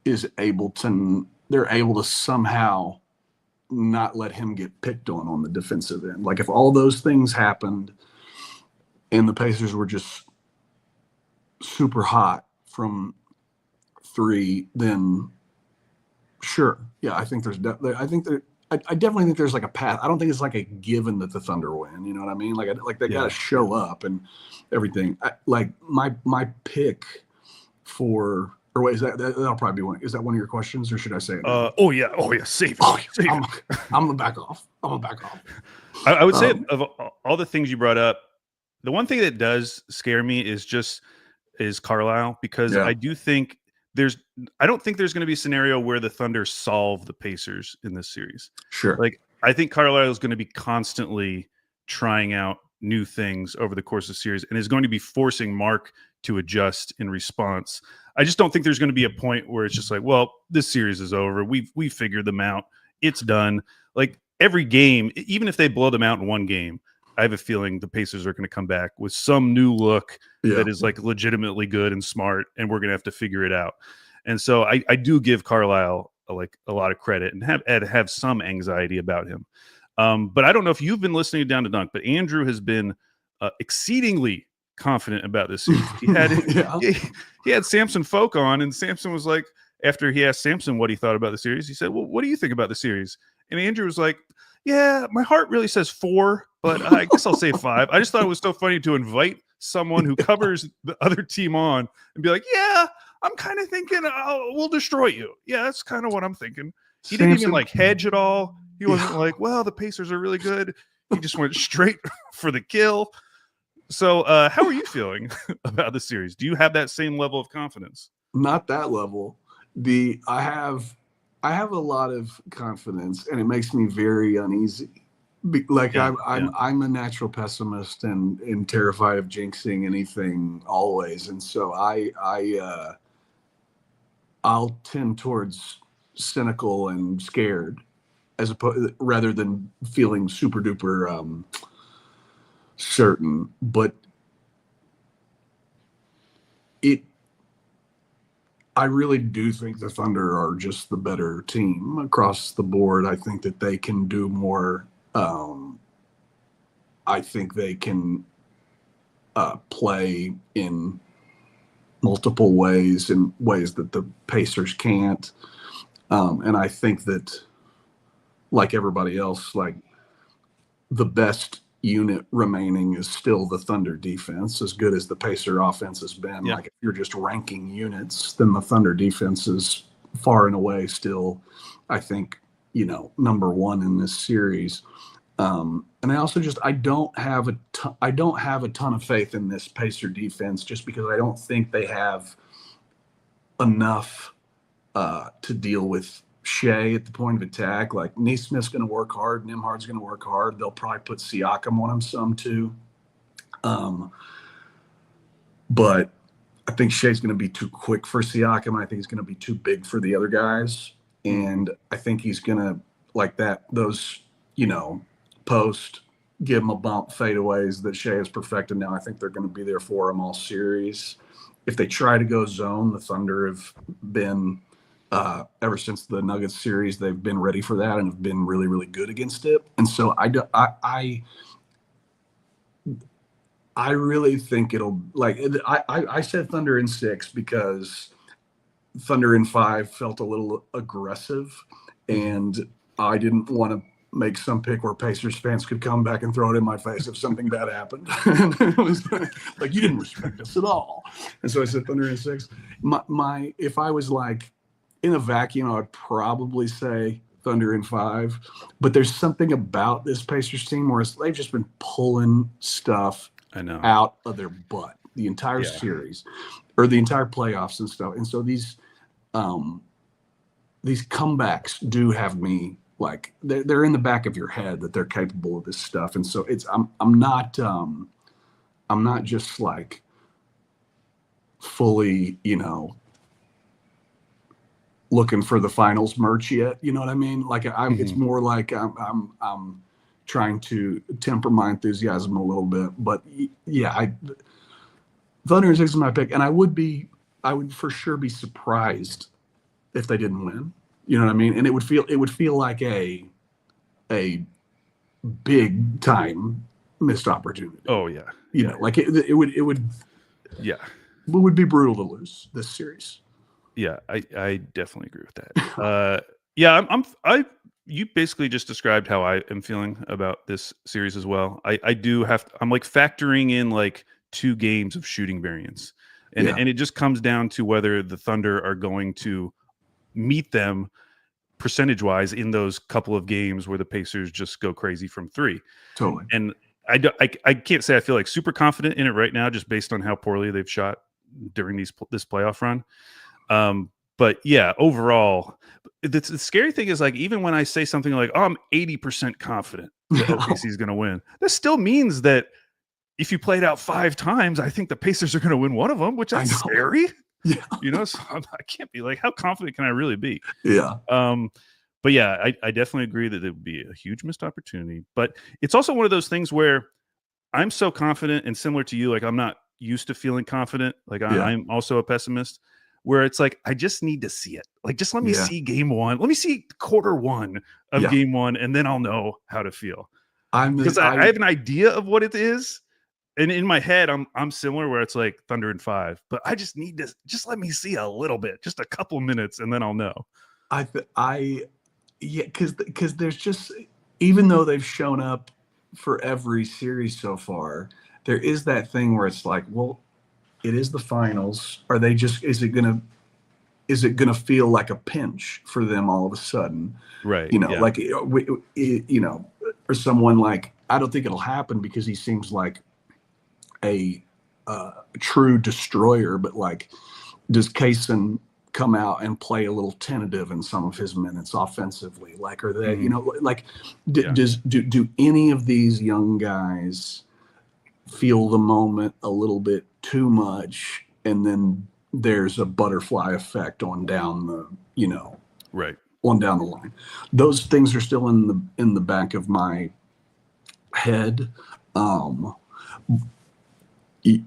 is they're able to somehow not let him get picked on the defensive end. Like, if all those things happened and the Pacers were just super hot from 3, then sure. Yeah, I think I definitely think there's like a path. I don't think it's like a given that the Thunder win. You know what I mean? Like they got to show up and everything. Like my pick for, or wait, that'll probably be one. Is that one of your questions, or should I say it? Oh yeah. Save it. I'm gonna back off. I would say of all the things you brought up, The one thing that does scare me is Carlisle, because I do think I don't think there's going to be a scenario where the Thunder solve the Pacers in this series. Sure. Like, I think Carlisle is going to be constantly trying out new things over the course of the series and is going to be forcing Mark to adjust in response. I just don't think there's going to be a point where it's just like, well, this series is over. We figured them out. It's done. Like, every game, even if they blow them out in one game, I have a feeling the Pacers are going to come back with some new look that is like legitimately good and smart, and we're going to have to figure it out. And so I do give Carlisle like a lot of credit and have some anxiety about him. But I don't know if you've been listening to Down to Dunk, but Andrew has been exceedingly confident about this series. He had Samson Folk on, and Samson was like, after he asked Samson what he thought about the series, he said, well, what do you think about the series? And Andrew was like, yeah, my heart really says 4, but I guess I'll say 5. I just thought it was so funny to invite someone who covers the other team on and be like, yeah, I'm kind of thinking we'll destroy you. Yeah, that's kind of what I'm thinking. He didn't even like hedge at all. He wasn't like, well, the Pacers are really good. He just went straight for the kill. So how are you feeling about the series? Do you have that same level of confidence? Not that level. I have a lot of confidence, and it makes me very uneasy. I'm a natural pessimist and terrified of jinxing anything always, and so I'll tend towards cynical and scared, rather than feeling super duper certain. But I really do think the Thunder are just the better team across the board. I think that they can do more. I think they can play in multiple ways, in ways that the Pacers can't. And I think that, like everybody else, like, the best unit remaining is still the Thunder defense, as good as the Pacer offense has been. Like, if you're just ranking units, then the Thunder defense is far and away still, I think, number one in this series. And I also I don't have a ton of faith in this Pacer defense, just because I don't think they have enough to deal with Shea at the point of attack. Like, Neesmith's going to work hard, Nembhard's going to work hard. They'll probably put Siakam on him some too. But I think Shea's going to be too quick for Siakam. I think he's going to be too big for the other guys. And I think he's going to, like those, post, give him a bump fadeaways that Shea has perfected now. I think they're going to be there for him all series. If they try to go zone, the Thunder have been, ever since the Nuggets series, they've been ready for that and have been really, really good against it. And so I really think it'll, like, I said Thunder in 6 because Thunder in 5 felt a little aggressive, and I didn't want to make some pick where Pacers fans could come back and throw it in my face if something bad happened. It was like, you didn't respect us at all. And so I said Thunder in 6. If I was like in a vacuum, I would probably say Thunder in 5. But there's something about this Pacers team where they've just been pulling stuff out of their butt the entire series, or the entire playoffs and stuff. And so these comebacks do have me, like, they're in the back of your head that they're capable of this stuff. And so I'm not just like fully, looking for the finals merch yet. You know what I mean? Like, it's more like I'm trying to temper my enthusiasm a little bit. But yeah, Thunder in 6 is my pick, and I would for sure be surprised if they didn't win. You know what I mean? And it would feel like a big time missed opportunity. Oh yeah. Like it would be brutal to lose this series. Yeah, I definitely agree with that. You basically just described how I am feeling about this series as well. I'm like factoring in like 2 games of shooting variance, and it just comes down to whether the Thunder are going to meet them percentage wise in those couple of games where the Pacers just go crazy from 3. Totally. And I can't say I feel like super confident in it right now, just based on how poorly they've shot during this playoff run. But yeah, overall, the scary thing is like even when I say something like, "Oh, I'm 80% confident that OKC is going to win," that still means that if you play it out 5 times, I think the Pacers are going to win one of them, which is scary. Yeah, So I can't be like, how confident can I really be? Yeah. But yeah, I definitely agree that it would be a huge missed opportunity. But it's also one of those things where I'm so confident, and similar to you, like I'm not used to feeling confident. Like I'm also a pessimist, where it's like I just need to see it. Like just let me see game 1. Let me see quarter 1 of game 1, and then I'll know how to feel. Because I have an idea of what it is. And in my head, I'm similar where it's like Thunder in 5, but I just need to just let me see a little bit, just a couple minutes, and then I'll know. Because there's just, even though they've shown up for every series so far, there is that thing where it's like, well, it is the finals. Are they just? Is it gonna feel like a pinch for them all of a sudden? Right. Like or someone like, I don't think it'll happen because he seems like a true destroyer, but like, does Kaysen come out and play a little tentative in some of his minutes offensively? Like, are they, do any of these young guys feel the moment a little bit too much, and then there's a butterfly effect on down the, on down the line? Those things are still in the back of my head.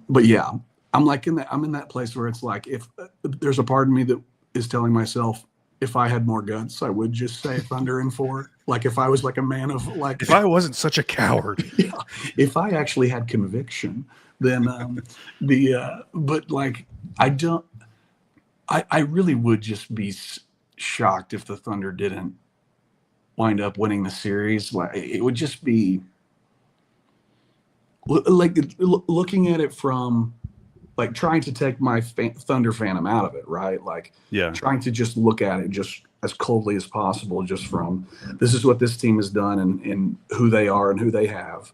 But yeah, I'm in that place where it's like, if there's a part of me that is telling myself, if I had more guts, I would just say Thunder in 4. Like if I was like a man of like, if I wasn't such a coward, if I actually had conviction, then but like, I really would just be shocked if the Thunder didn't wind up winning the series. Like it would just be like looking at it from like trying to take my Thunder fandom out of it, right? Like trying to just look at it just as coldly as possible, just from this is what this team has done and who they are and who they have,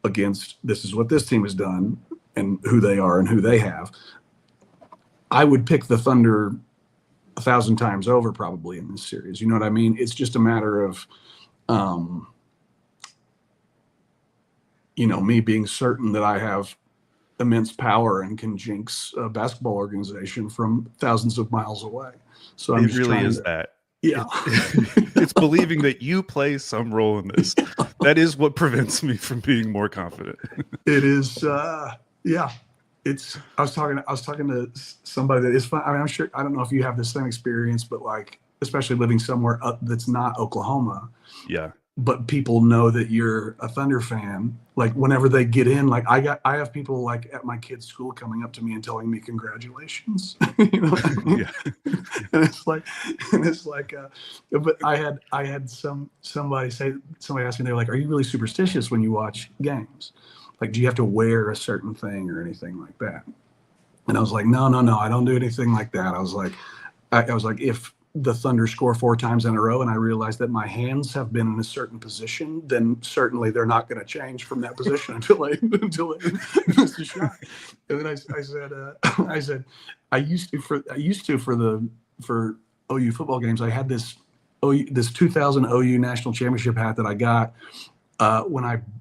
against this is what this team has done and who they are and who they have. I would pick the Thunder 1,000 times over probably in this series. You know what I mean? It's just a matter of me being certain that I have immense power and can jinx a basketball organization from thousands of miles away. So I'm it really is that. Yeah. It's believing that you play some role in this. That is what prevents me from being more confident. It is. It's. I was talking to somebody that is fun. I mean, I'm sure. I don't know if you have the same experience, but like, especially living somewhere that's not Oklahoma. Yeah. But people know that you're a Thunder fan. Like whenever they get in, like I have people like at my kid's school coming up to me and telling me congratulations. You know what I mean? Yeah. And it's like, but I had somebody asked me, they're like, are you really superstitious when you watch games? Like, do you have to wear a certain thing or anything like that? And I was like, no, I don't do anything like that. I was like, if the Thunder score 4 times in a row and I realize that my hands have been in a certain position, then certainly they're not going to change from that position until they miss a shot. And then I said, I used to for OU football games, I had this 2000 OU national championship hat that I got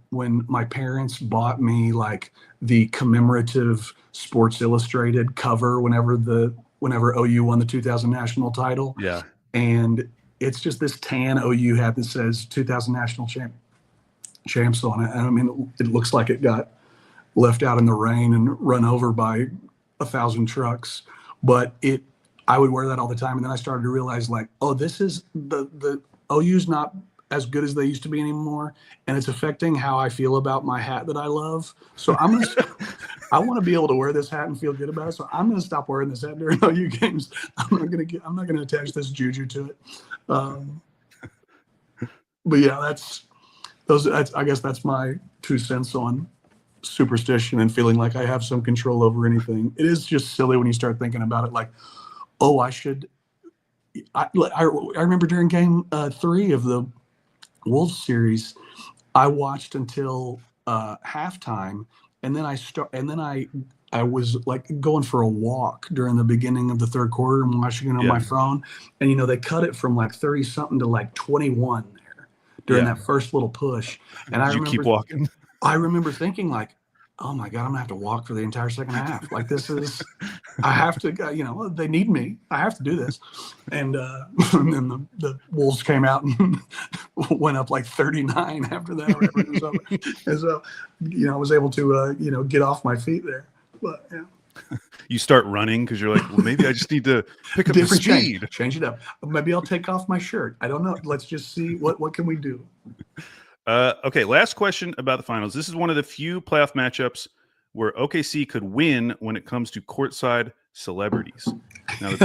when my parents bought me like the commemorative Sports Illustrated cover whenever OU won the 2000 national title. Yeah. And it's just this tan OU hat that says 2000 national champs on it. And I mean, it looks like it got left out in the rain and run over by 1,000 trucks, but I would wear that all the time. And then I started to realize like, oh, this is the OU's not as good as they used to be anymore. And it's affecting how I feel about my hat that I love. So I want to be able to wear this hat and feel good about it. So I'm going to stop wearing this hat during OU games. I'm not going to attach this juju to it. But yeah, I guess that's my 2 cents on superstition and feeling like I have some control over anything. It is just silly when you start thinking about it. Like, oh, I remember during game 3 of the Wolves series, I watched until halftime, and then I was like going for a walk during the beginning of the third quarter and watching it on my phone, and they cut it from like 30 something to like 21 there during that first little push, and Did you keep walking? I remember thinking like, oh my God, I'm gonna have to walk for the entire second half. Like this is, I have to, they need me. I have to do this. And then the Wolves came out and went up like 39 after that. Whatever it was over. And so, I was able to, get off my feet there. But yeah. You start running because you're like, well, maybe I just need to pick up Different the speed. Change it up. Maybe I'll take off my shirt. I don't know. Let's just see what can we do. Okay, last question about the finals. This is one of the few playoff matchups where OKC could win when it comes to courtside celebrities. Now the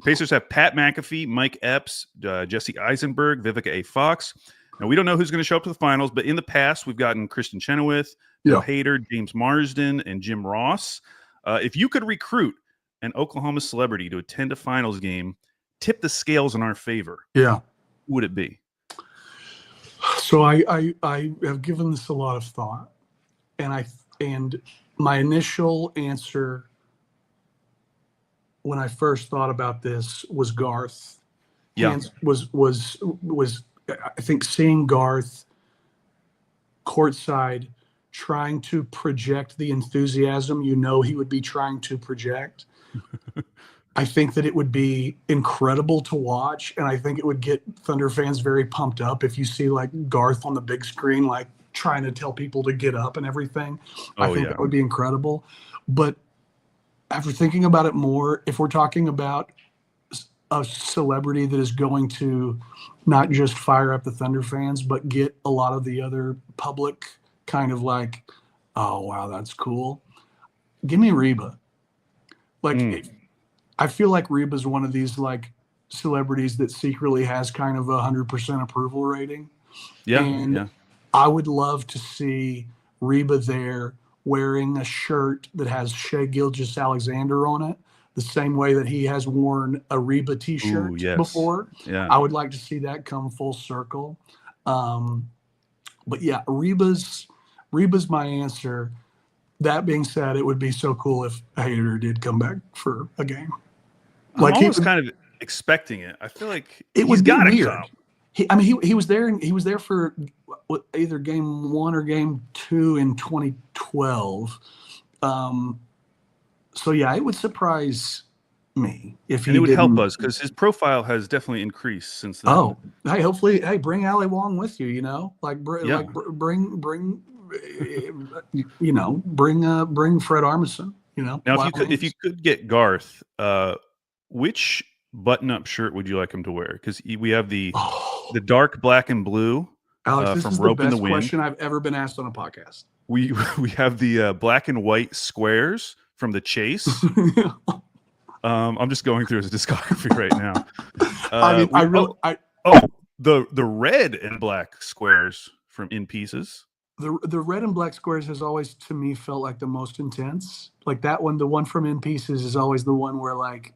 Pacers have Pat McAfee, Mike Epps, Jesse Eisenberg, Vivica A. Fox. Now we don't know who's going to show up to the finals, but in the past we've gotten Kristen Chenoweth, Bill Hader, James Marsden, and Jim Ross. If you could recruit an Oklahoma celebrity to attend a finals game, tip the scales in our favor. Yeah, who would it be? So I have given this a lot of thought, and my initial answer when I first thought about this was Garth. Yeah, was I think seeing Garth courtside trying to project the enthusiasm he would be trying to project. I think that it would be incredible to watch, and I think it would get Thunder fans very pumped up if you see like Garth on the big screen, like trying to tell people to get up and everything. I think that would be incredible. But after thinking about it more, if we're talking about a celebrity that is going to not just fire up the Thunder fans, but get a lot of the other public kind of like, oh, wow, that's cool. Give me Reba. Like, I feel like Reba's one of these like celebrities that secretly has kind of 100% approval rating. Yeah. And I would love to see Reba there wearing a shirt that has Shai Gilgeous-Alexander on it, the same way that he has worn a Reba t-shirt before. Yeah. I would like to see that come full circle. But yeah, Reba's my answer. That being said, it would be so cool if Hader did come back for a game. Like I was kind of expecting it. I feel like he's got to come. He was there. He was there for either game 1 or game 2 in 2012. So yeah, it would surprise me if he. And it would help us because his profile has definitely increased since then. Oh, hey, hopefully, bring Ali Wong with you. Bring Fred Armisen. Now, if you could get Garth, which button-up shirt would you like him to wear? Because we have the dark black and blue Alex, this from is Rope the in best the Wind. question I've ever been asked on a podcast. We have the black and white squares from The Chase. I'm just going through his discography right now. The red and black squares from In Pieces. The red and black squares has always, to me, felt like the most intense. Like that one, the one from In Pieces is always the one where, like,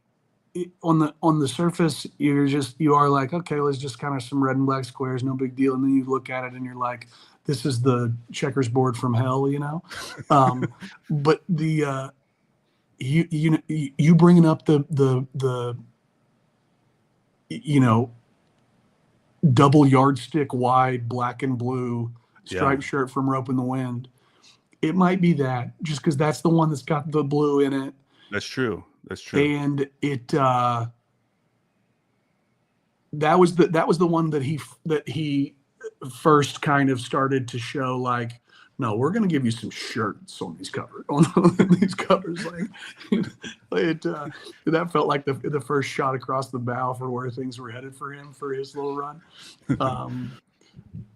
on the surface, you are like, okay, let's just kind of some red and black squares, no big deal. And then you look at it and you're like, this is the checkers board from hell, But the you bringing up the double yardstick wide black and blue striped shirt from Rope in the Wind. It might be that, just because that's the one that's got the blue in it. That's true. And it that was the one that he first kind of started to show, like, no, we're going to give you some shirts on these covers. That felt like the first shot across the bow for where things were headed for him for his little run.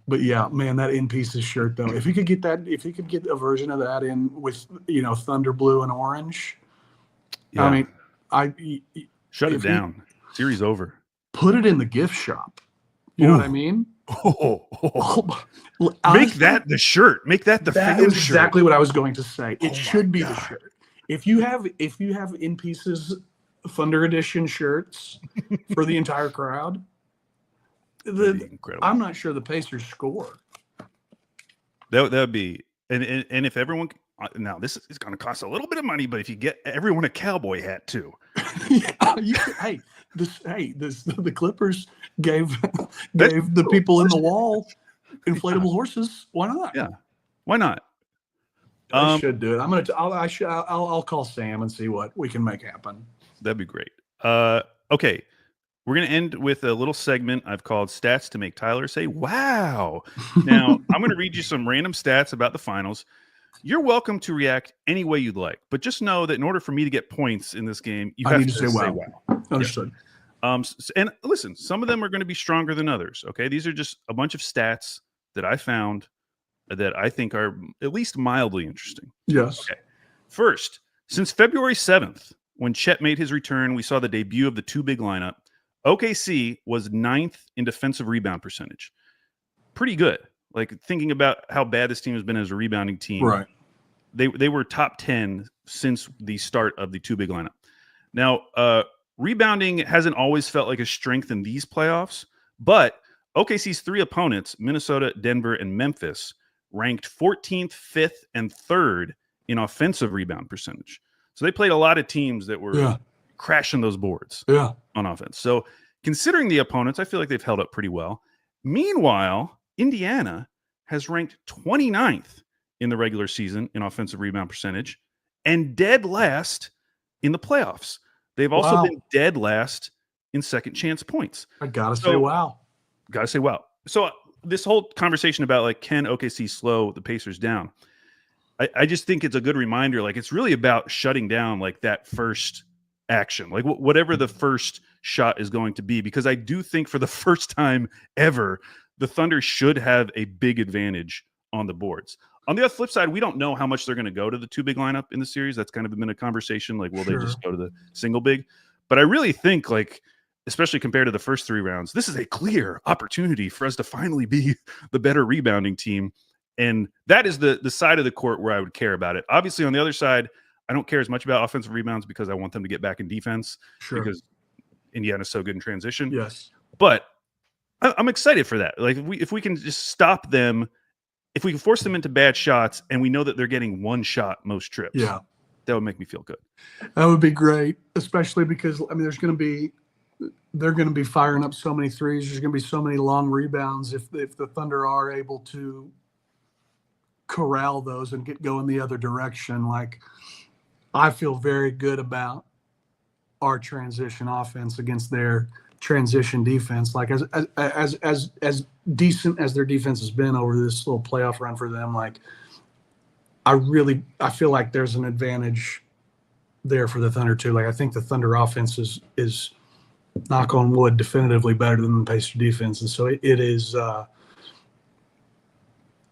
But yeah, man, that In Pieces shirt though, if he could get a version of that in with thunder blue and orange. Yeah. I mean, shut it down. Series over. Put it in the gift shop. You know what I mean? Make that the shirt. Make that the fan shirt. That's exactly what I was going to say. It should be the shirt. If you have In Pieces Thunder Edition shirts for the entire crowd, I'm not sure the Pacers score. That would be, and if everyone now this is going to cost a little bit of money, but if you get everyone a cowboy hat too, the Clippers gave the people in the wall inflatable horses. Why not? Yeah, why not? I should do it. I'll call Sam and see what we can make happen. That'd be great. Okay. We're going to end with a little segment I've called Stats to Make Tyler Say Wow. Now, I'm going to read you some random stats about the finals. You're welcome to react any way you'd like, but just know that in order for me to get points in this game, you have to say wow. Understood. Yeah. And listen, some of them are going to be stronger than others, okay? These are just a bunch of stats that I found that I think are at least mildly interesting. Yes. Okay. First, since February 7th, when Chet made his return, we saw the debut of the two big lineup. OKC was 9th in defensive rebound percentage. Pretty good. Like, thinking about how bad this team has been as a rebounding team. Right. They were top 10 since the start of the two big lineup. Now, rebounding hasn't always felt like a strength in these playoffs, but OKC's three opponents, Minnesota, Denver, and Memphis, ranked 14th, 5th, and 3rd in offensive rebound percentage. So they played a lot of teams that were crashing those boards on offense. So considering the opponents, I feel like they've held up pretty well. Meanwhile, Indiana has ranked 29th in the regular season in offensive rebound percentage and dead last in the playoffs. They've also been dead last in second chance points. I gotta say wow. Gotta say wow. So this whole conversation about like, can OKC slow the Pacers down? I just think it's a good reminder. Like, it's really about shutting down like that first action, like whatever the first shot is going to be, because I do think for the first time ever, the Thunder should have a big advantage on the boards. On the flip side, we don't know how much they're going to go to the two big lineup in the series. That's kind of been a conversation. Like, will they just go to the single big? But I really think, like, especially compared to the first three rounds, this is a clear opportunity for us to finally be the better rebounding team. And that is the side of the court where I would care about it. Obviously, on the other side, I don't care as much about offensive rebounds because I want them to get back in defense because Indiana's so good in transition. Yes. But I'm excited for that. Like, if we can just stop them, if we can force them into bad shots and we know that they're getting one shot most trips, that would make me feel good. That would be great, especially because, I mean, they're going to be firing up so many threes. There's going to be so many long rebounds if the Thunder are able to corral those and get going the other direction. Like, I feel very good about our transition offense against their transition defense. Like, as decent as their defense has been over this little playoff run for them, like, I feel like there's an advantage there for the Thunder too. Like, I think the Thunder offense is knock on wood, definitively better than the Pacer defense. And so it is,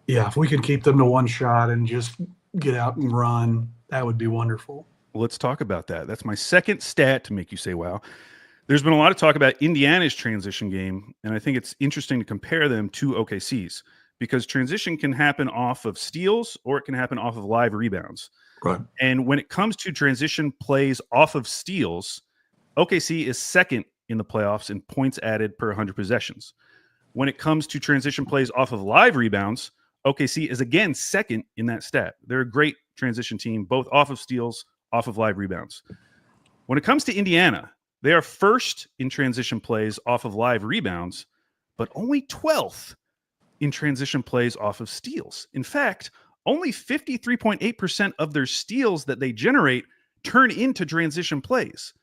if we can keep them to one shot and just get out and run, that would be wonderful. Well, let's talk about that. That's my second stat to make you say wow. There's been a lot of talk about Indiana's transition game, and I think it's interesting to compare them to OKC's because transition can happen off of steals or it can happen off of live rebounds. Right. And when it comes to transition plays off of steals, OKC is second in the playoffs in points added per 100 possessions. When it comes to transition plays off of live rebounds, OKC is again second in that stat. They're a great transition team, both off of steals, off of live rebounds. When it comes to Indiana, they are first in transition plays off of live rebounds, but only 12th in transition plays off of steals. In fact, only 53.8% of their steals that they generate turn into transition plays,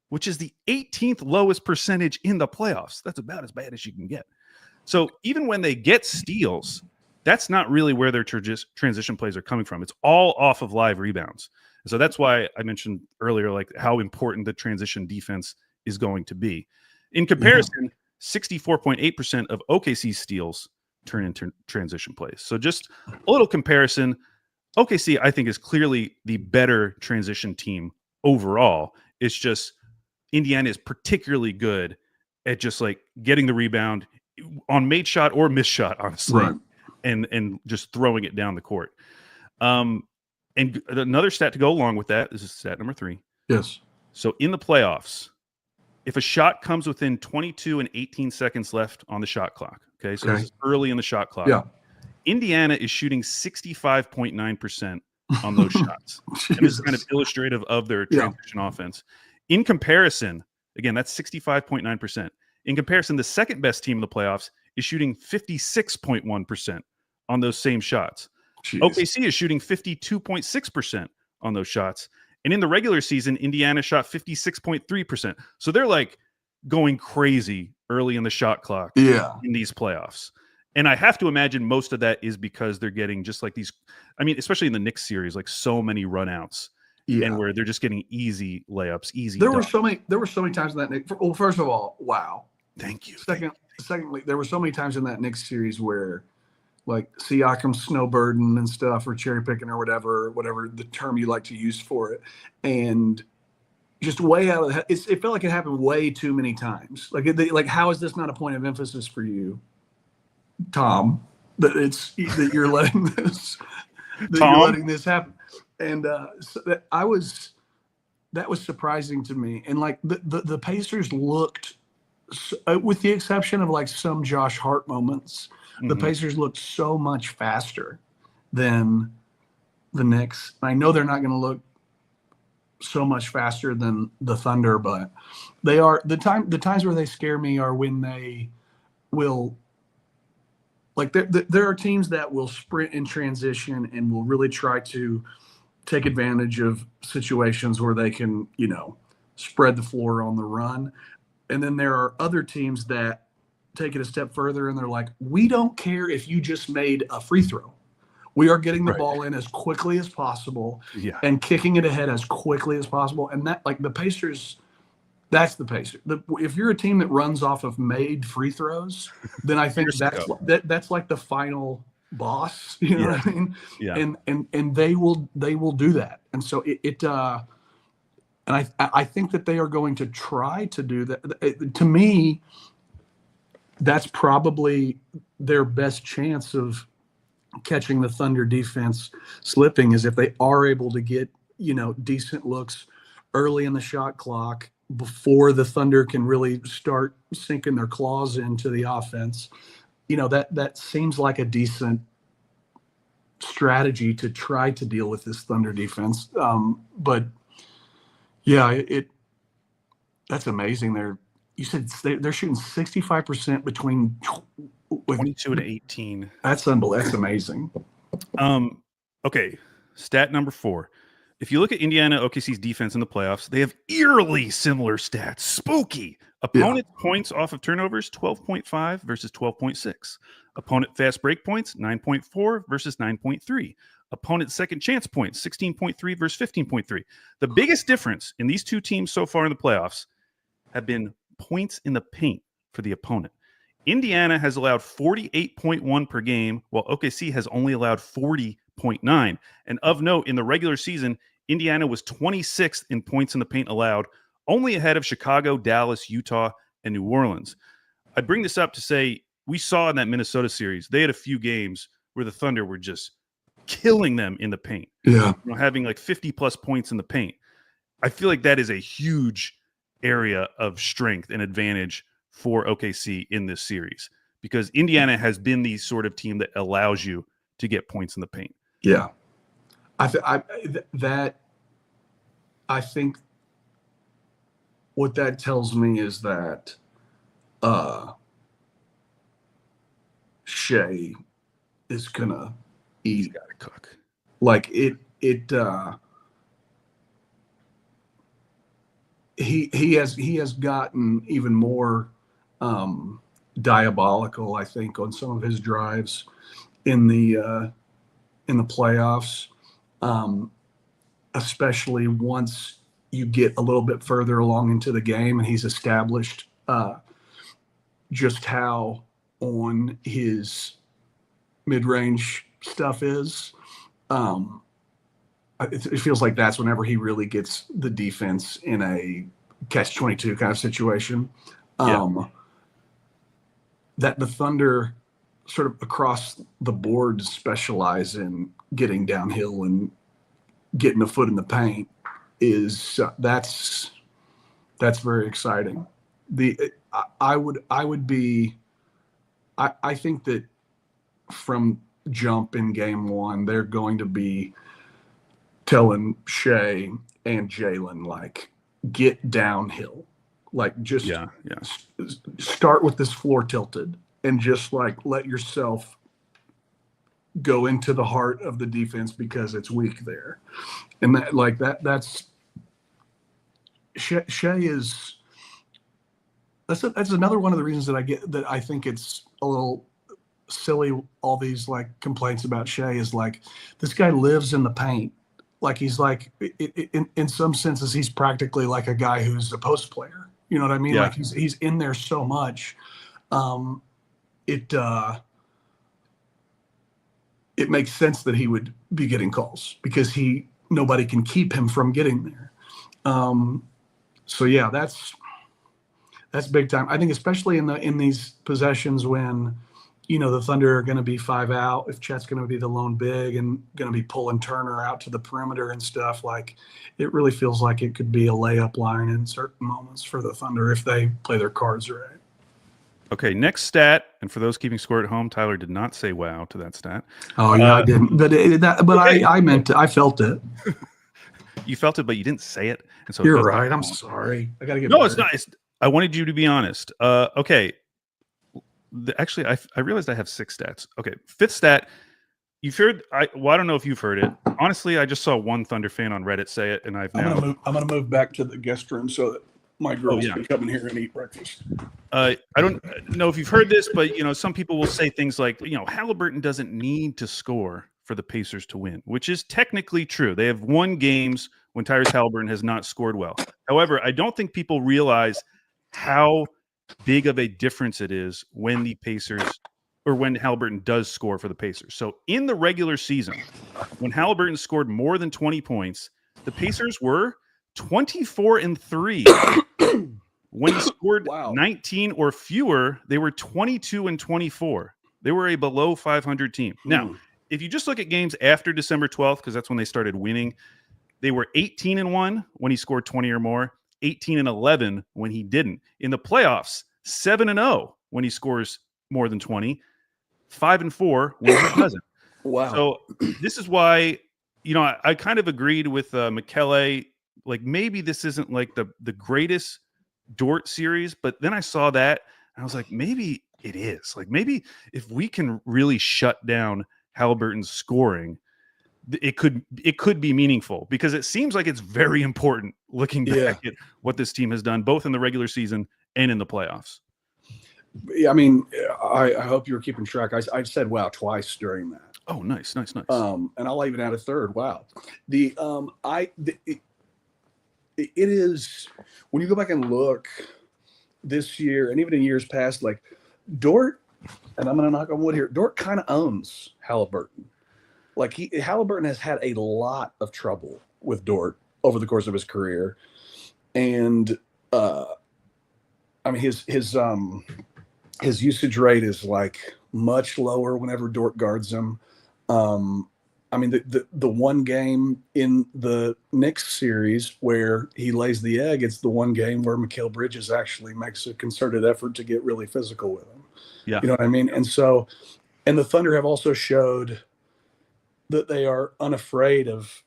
which is the 18th lowest percentage in the playoffs. That's about as bad as you can get. So even when they get steals, that's not really where their transition plays are coming from. It's all off of live rebounds. So that's why I mentioned earlier, like, how important the transition defense is going to be. In comparison, 64.8% of OKC steals turn into transition plays. So just a little comparison. OKC, I think, is clearly the better transition team overall. It's just Indiana is particularly good at just like getting the rebound on made shot or missed shot, honestly, and just throwing it down the court. And another stat to go along with that, this is stat number 3. Yes. So in the playoffs, if a shot comes within 22 and 18 seconds left on the shot clock, okay, so this is early in the shot clock, Indiana is shooting 65.9% on those shots. And this is kind of illustrative of their transition offense. In comparison, again, that's 65.9%. In comparison, the second best team in the playoffs is shooting 56.1% on those same shots. Jeez. OKC is shooting 52.6% on those shots. And in the regular season, Indiana shot 56.3%. So they're like going crazy early in the shot clock in these playoffs. And I have to imagine most of that is because they're getting just like these, I mean, especially in the Knicks series, like so many runouts. And where they're just getting easy layups, easy. There were so many times in that Knicks. Well, first of all, wow. Thank you. Secondly, there were so many times in that Knicks series where, like, Siakam snowbirding and stuff, or cherry picking, or whatever the term you like to use for it, and just way out of it felt like it happened way too many times. Like how is this not a point of emphasis for you, Tom? That you're letting this you're letting this happen, and so that was surprising to me. And like the Pacers looked, with the exception of like some Josh Hart moments, the Pacers looked so much faster than the Knicks. I know they're not going to look so much faster than the Thunder, but they are. The times where they scare me are when they will, like, there are teams that will sprint in transition and will really try to take advantage of situations where they can, spread the floor on the run. And then there are other teams that take it a step further and they're like, we don't care if you just made a free throw. We are getting the ball in as quickly as possible and kicking it ahead as quickly as possible. And that, like, the Pacers, that's the Pacers. If you're a team that runs off of made free throws, then I think that's like the final boss. You know what I mean? Yeah. And they will do that. And so and I think that they are going to try to do that. To me, that's probably their best chance of catching the Thunder defense slipping, is if they are able to get, decent looks early in the shot clock before the Thunder can really start sinking their claws into the offense. That seems like a decent strategy to try to deal with this Thunder defense. But yeah, that's amazing. You said they're shooting 65% between 22 to 18. That's unbelievable. That's amazing. Okay, stat number 4. If you look at Indiana OKC's defense in the playoffs, they have eerily similar stats. Spooky. Opponent points off of turnovers, 12.5 versus 12.6. Opponent fast break points, 9.4 versus 9.3. Opponent second chance points, 16.3 versus 15.3. The biggest difference in these two teams so far in the playoffs have been points in the paint for the opponent. Indiana has allowed 48.1 per game, while OKC has only allowed 40.9. And of note, in the regular season, Indiana was 26th in points in the paint allowed, only ahead of Chicago, Dallas, Utah, and New Orleans. I bring this up to say we saw in that Minnesota series, they had a few games where the Thunder were just killing them in the paint. Yeah. Having like 50-plus points in the paint. I feel like that is a huge area of strength and advantage for OKC in this series, because Indiana has been the sort of team that allows you to get points in the paint. Yeah. I think what that tells me is that Shea is gonna eat. He's gotta cook. Like he has gotten even more diabolical, I think, on some of his drives in the playoffs, especially once you get a little bit further along into the game and he's established just how on his mid-range stuff is. It feels like that's whenever he really gets the defense in a catch-22 kind of situation. That the Thunder sort of across the board specialize in getting downhill and getting a foot in the paint that's very exciting. I think that from jump in game one, they're going to be telling Shea and Jalen, like, get downhill. Like, just start with this floor tilted and just, like, let yourself go into the heart of the defense because it's weak there. And that's Shea is that's another one of the reasons that I think it's a little silly, all these like complaints about Shea, is like, this guy lives in the paint. Like, he's like, in some senses, he's practically like a guy who's a post player. You know what I mean? Yeah. Like, he's in there so much. It makes sense that he would be getting calls because nobody can keep him from getting there. So yeah, that's big time. I think especially in these possessions when, the Thunder are going to be 5 out, if Chet's going to be the lone big and going to be pulling Turner out to the perimeter and stuff, like, it really feels like it could be a layup line in certain moments for the Thunder if they play their cards right. Okay, next stat, and for those keeping score at home, Tyler did not say wow to that stat. Oh, yeah, I didn't. But okay. I meant it. I felt it. You felt it, but you didn't say it. And so you're right. I'm sorry. I got to get better. It's not. I wanted you to be honest. Okay. Actually, I realized I have 6 stats. Okay, 5th stat. You've heard. I don't know if you've heard it. Honestly, I just saw one Thunder fan on Reddit say it, and I'm gonna move back to the guest room so that my girls can come in here and eat breakfast. I don't know if you've heard this, but some people will say things like, Halliburton doesn't need to score for the Pacers to win, which is technically true. They have won games when Tyrese Halliburton has not scored well. However, I don't think people realize how big of a difference it is when the Pacers, or when Halliburton does score for the Pacers. So in the regular season, when Halliburton scored more than 20 points, the Pacers were 24-3. When he scored 19 or fewer, they were 22-24. They were a below 500 team. Now, if you just look at games after December 12th, because that's when they started winning, they were 18-1 when he scored 20 or more, 18-11 when he didn't. In the playoffs, 7-0 when he scores more than 20, 5-4 when he doesn't. Wow. So this is why, I kind of agreed with Michele. Like, maybe this isn't like the greatest Dort series, but then I saw that and I was like, maybe it is. Like, maybe if we can really shut down Halliburton's scoring, it could be meaningful, because it seems like it's very important looking back at what this team has done both in the regular season and in the playoffs. I mean, I hope you were keeping track. I said wow twice during that. Oh, nice. And I'll even add a third. Wow. It is, when you go back and look this year and even in years past, like, Dort, and I'm going to knock on wood here, Dort kind of owns Halliburton. Like, Halliburton has had a lot of trouble with Dort over the course of his career. And I mean, his usage rate is like much lower whenever Dort guards him. I mean, the one game in the Knicks series where he lays the egg, it's the one game where Mikal Bridges actually makes a concerted effort to get really physical with him. Yeah. You know what I mean? And the Thunder have also showed that they are unafraid of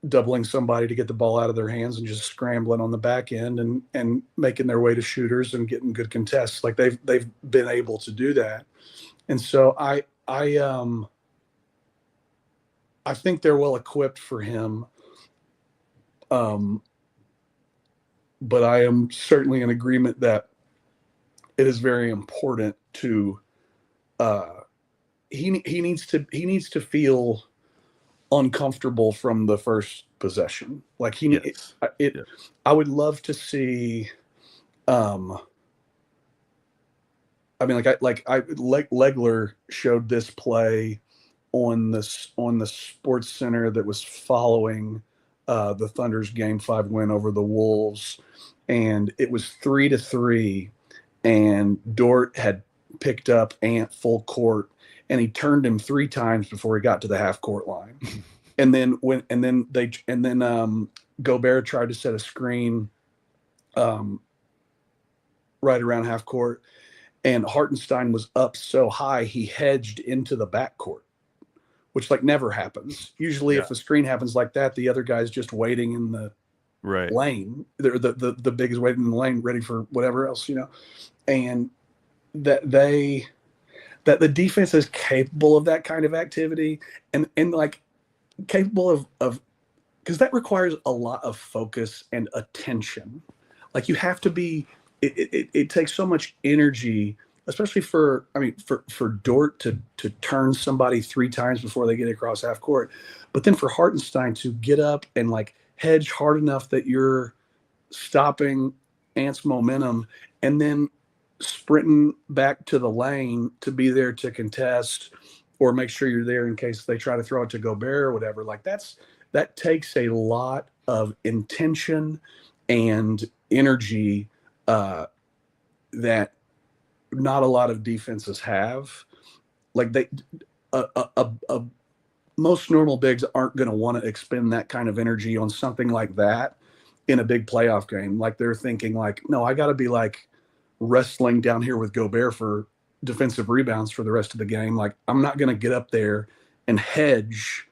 doubling somebody to get the ball out of their hands and just scrambling on the back end and making their way to shooters and getting good contests. Like, they've been able to do that. And so I think they're well equipped for him. But I am certainly in agreement that it is very important to he needs to feel uncomfortable from the first possession. Like, I would love to see Legler showed this play on the Sports Center that was following the Thunder's Game 5 win over the Wolves, and it was 3-3, and Dort had picked up Ant full court, and he turned him 3 times before he got to the half court line. And then Gobert tried to set a screen right around half court, and Hartenstein was up so high he hedged into the backcourt. which like never happens. Usually if a screen happens like that, the other guy's just waiting in the lane. They're the big is waiting in the lane, ready for whatever else, and that the defense is capable of that kind of activity and like capable of because that requires a lot of focus and attention. Like you have to be, it takes so much energy, especially for Dort to turn somebody 3 times before they get across half court. But then for Hartenstein to get up and like hedge hard enough that you're stopping Ant's momentum and then sprinting back to the lane to be there to contest or make sure you're there in case they try to throw it to Gobert or whatever. Like that takes a lot of intention and energy that not a lot of defenses have. Like most normal bigs aren't going to want to expend that kind of energy on something like that in a big playoff game. Like they're thinking like, no, I got to be like wrestling down here with Gobert for defensive rebounds for the rest of the game. Like I'm not going to get up there and hedge,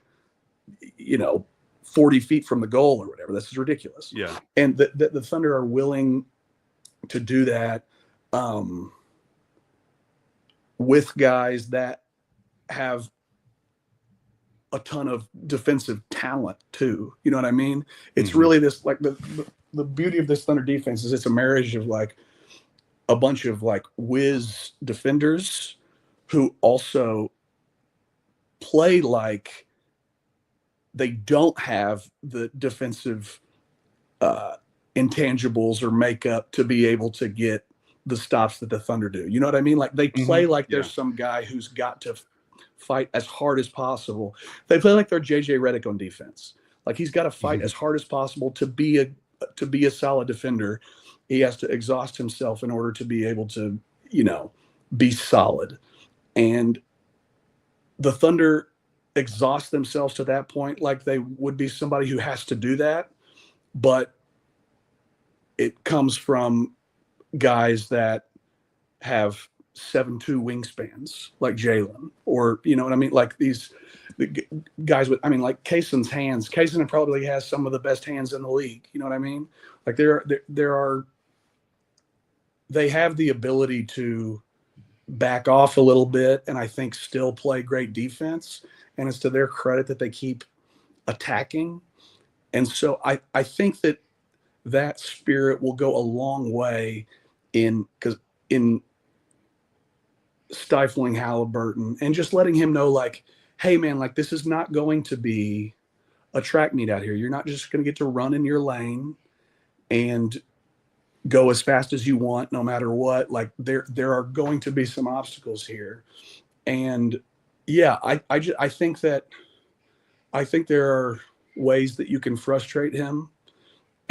40 feet from the goal or whatever. This is ridiculous. Yeah. And the Thunder are willing to do that with guys that have a ton of defensive talent too. You know what I mean? It's really this, like the beauty of this Thunder defense is it's a marriage of like a bunch of like whiz defenders who also play like they don't have the defensive intangibles or makeup to be able to get the stops that the Thunder do. You know what I mean? Like they play like there's some guy who's got to fight as hard as possible. They play like they're JJ Redick on defense. Like he's got to fight as hard as possible to be a solid defender. He has to exhaust himself in order to be able to, be solid. And the Thunder exhaust themselves to that point like they would be somebody who has to do that. But it comes from guys that have 7'2" wingspans like Jalen, or you know what I mean? Like the guys with, like Kayson's hands. Kayson probably has some of the best hands in the league. You know what I mean? Like they have the ability to back off a little bit and I think still play great defense. And it's to their credit that they keep attacking. And so I think that spirit will go a long way in stifling Halliburton and just letting him know like, hey man, like this is not going to be a track meet out here. You're not just going to get to run in your lane and go as fast as you want, no matter what. Like there are going to be some obstacles here. And yeah, I think there are ways that you can frustrate him.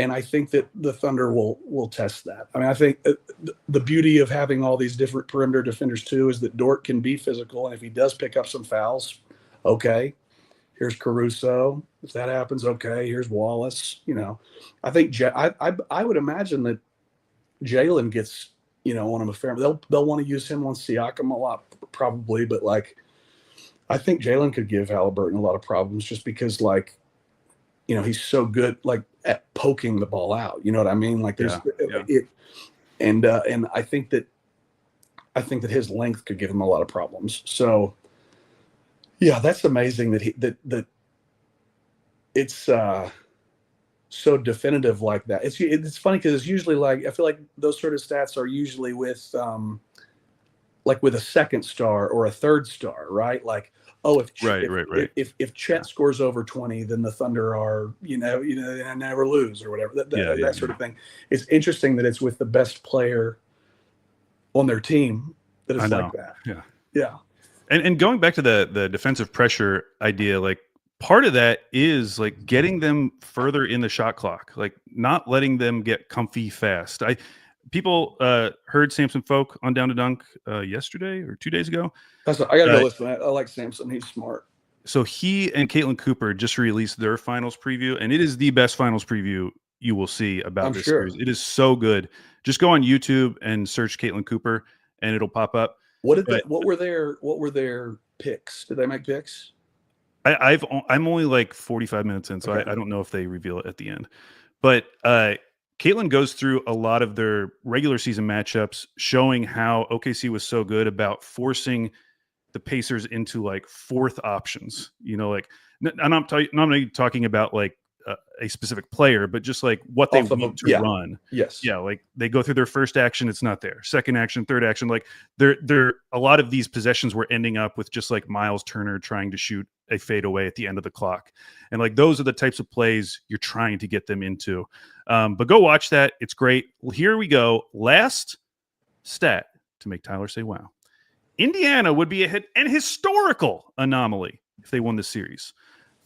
And I think that the Thunder will test that. I mean, I think the beauty of having all these different perimeter defenders too is that Dort can be physical, and if he does pick up some fouls, okay, here's Caruso. If that happens, okay, here's Wallace. I think I would imagine that Jalen gets on him a fair. They'll want to use him on Siakam a lot probably, but like I think Jalen could give Halliburton a lot of problems just because like. He's so good, like at poking the ball out. You know what I mean? Like there's it, and I think that his length could give him a lot of problems. So, yeah, that's amazing that it's so definitive like that. It's funny because it's usually like I feel like those sort of stats are usually with like with a second star or a third star, right? Like. Oh, if Chet scores over 20, then the Thunder are, they never lose or whatever. That sort of thing. It's interesting that it's with the best player on their team that it's like that. Yeah. Yeah. And going back to the defensive pressure idea, like part of that is like getting them further in the shot clock, like not letting them get comfy fast. People heard Samson Folk on Down to Dunk yesterday or 2 days ago. I got to go listen. I like Samson. He's smart. So he and Caitlin Cooper just released their finals preview, and it is the best finals preview you will see about this series. It is so good. Just go on YouTube and search Caitlin Cooper, and it'll pop up. What were their picks? Did they make picks? I'm only like 45 minutes in, so I don't know if they reveal it at the end. But Caitlin goes through a lot of their regular season matchups, showing how OKC was so good about forcing the Pacers into like fourth options. Like, and I'm not talking about like a specific player, but just like what they want to run. Yes. Yeah. Like they go through their first action, it's not there. Second action, third action. Like they're a lot of these possessions were ending up with just like Miles Turner trying to shoot a fadeaway at the end of the clock. And like, those are the types of plays you're trying to get them into. But go watch that. It's great. Well, here we go. Last stat to make Tyler say, wow. Indiana would be an historical anomaly if they won this series.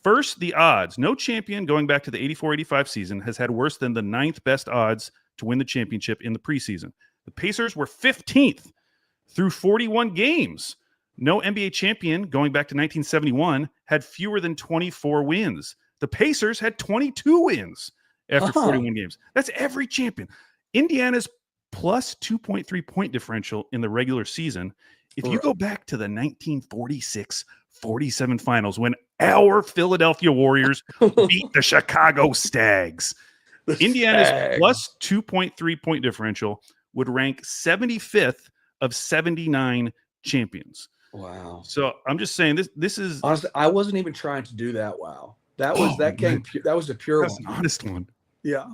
First, the odds. No champion going back to the 84-85 season has had worse than the 9th best odds to win the championship in the preseason. The Pacers were 15th through 41 games. No NBA champion going back to 1971 had fewer than 24 wins. The Pacers had 22 wins after 41 games. That's every champion. Indiana's plus 2.3 point differential in the regular season. If you go back to the 1946-47 finals when our Philadelphia Warriors beat the Chicago Stags, Indiana's plus 2.3 point differential would rank 75th of 79 champions. Wow. So I'm just saying this is honestly, I wasn't even trying to do that. Wow. That was that was a pure one. An honest one. Yeah.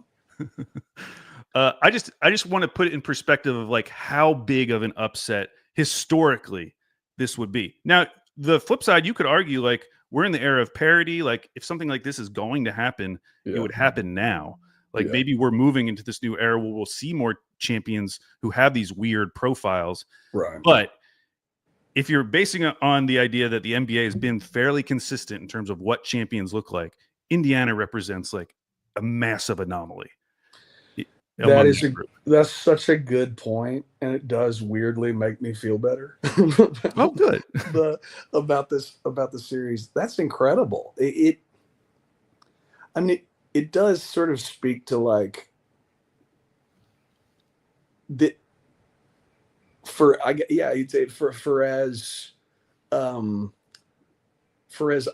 I just want to put it in perspective of like how big of an upset historically this would be. Now, the flip side, you could argue like we're in the era of parity. Like if something like this is going to happen, it would happen now. Like maybe we're moving into this new era where we'll see more champions who have these weird profiles. Right. But if you're basing it on the idea that the NBA has been fairly consistent in terms of what champions look like, Indiana represents like a massive anomaly. That's such a good point, and it does weirdly make me feel better. Oh, good. about the series. That's incredible. It does sort of speak to like the you'd say for as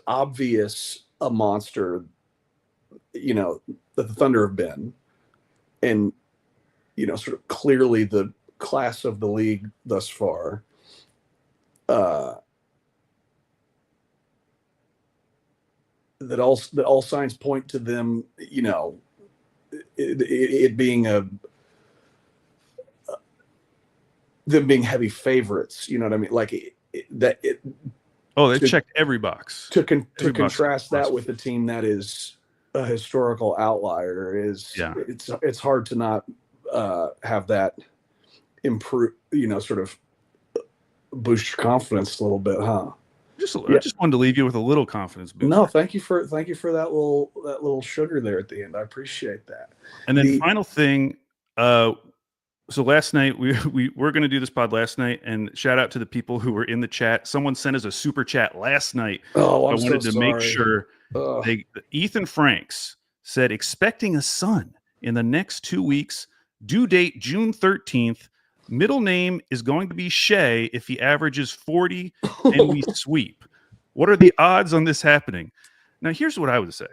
obvious a monster, that the Thunder have been. And, sort of clearly the class of the league thus far. That all signs point to them, it being them being heavy favorites. You know what I mean? Like they checked every box. To contrast that with a team that is a historical outlier it's hard to not have that improve, sort of boost your confidence a little bit, huh? I just wanted to leave you with a little confidence boost. No, thank you for that little sugar there at the end. I appreciate that. And then final thing, so last night we were going to do this pod last night, and shout out to the people who were in the chat. Someone sent us a super chat last night. Oh, I wanted to make sure. Ethan Franks said, expecting a son in the next 2 weeks, due date June 13th. Middle name is going to be Shea if he averages 40 and we sweep. What are the odds on this happening? Now, here's what I would say.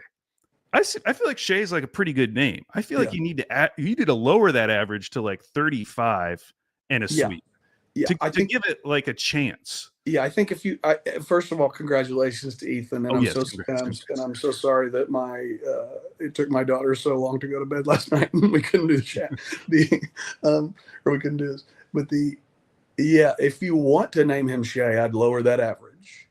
I feel like Shea is like a pretty good name. I feel like you need to lower that average to like 35 and a sweep. Yeah, to give it like a chance. Yeah, I think if you first of all, congratulations to Ethan, and I'm so sorry that it took my daughter so long to go to bed last night and we couldn't do the chat, or we couldn't do this. But if you want to name him Shea, I'd lower that average.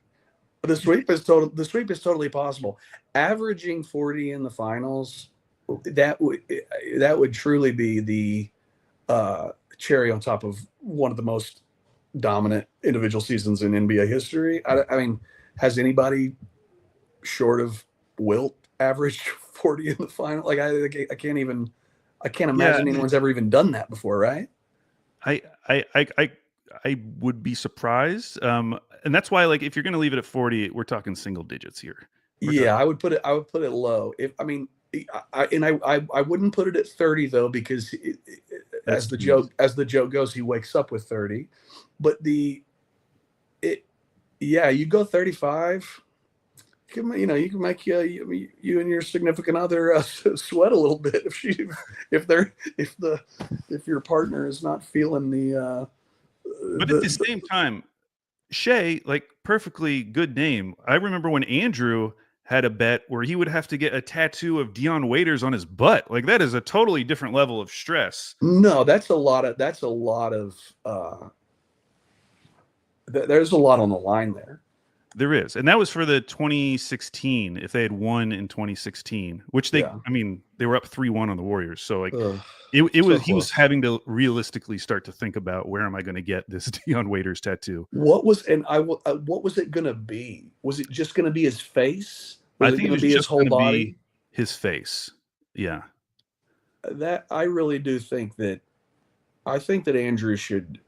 The sweep is totally possible. Averaging 40 in the finals, that would truly be the cherry on top of one of the most dominant individual seasons in NBA history. I mean, has anybody short of Wilt averaged 40 in the final? Like I can't imagine anyone's ever even done that before, right? I would be surprised. And that's why, like, if you're going to leave it at 40, we're talking single digits here. I would put it low. I wouldn't put it at 30 though, because as the joke goes, he wakes up with 30. But you go 35. you can make you and your significant other sweat a little bit if your partner is not feeling the. But at the same time, Shay, like, perfectly good name. I remember when Andrew had a bet where he would have to get a tattoo of Dion Waiters on his butt. Like, that is a totally different level of stress. No, there's a lot on the line there. There is. And that was for the 2016, if they had won in 2016, which they were up 3-1 on the Warriors. So like he was having to realistically start to think about, where am I going to get this Dion Waiters tattoo? What was it going to be? Was it just going to be his face? I think it was just his whole body, his face. Yeah. That I really do think that. I think that Andrew should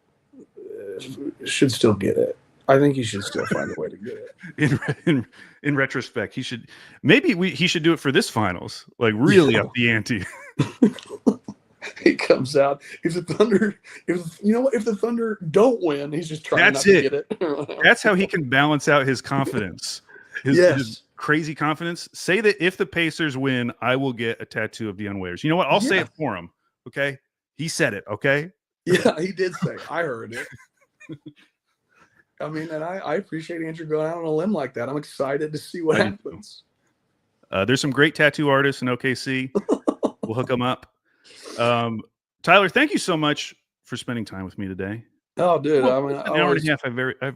still get it. I think he should still find a way to get it. In retrospect, he should do it for this finals. Like, really up the ante. He comes out. If the Thunder, if the Thunder don't win, he's just trying to get it. That's how he can balance out his confidence. His crazy confidence. Say that if the Pacers win, I will get a tattoo of Dion Waiters. You know what? I'll say it for him. Okay. He said it. Okay. Yeah, he did say it. I heard it. I mean, and I appreciate Andrew going out on a limb like that. I'm excited to see what happens. There's some great tattoo artists in OKC. We'll hook them up. Tyler, thank you so much for spending time with me today. Oh, dude. An hour and a half. I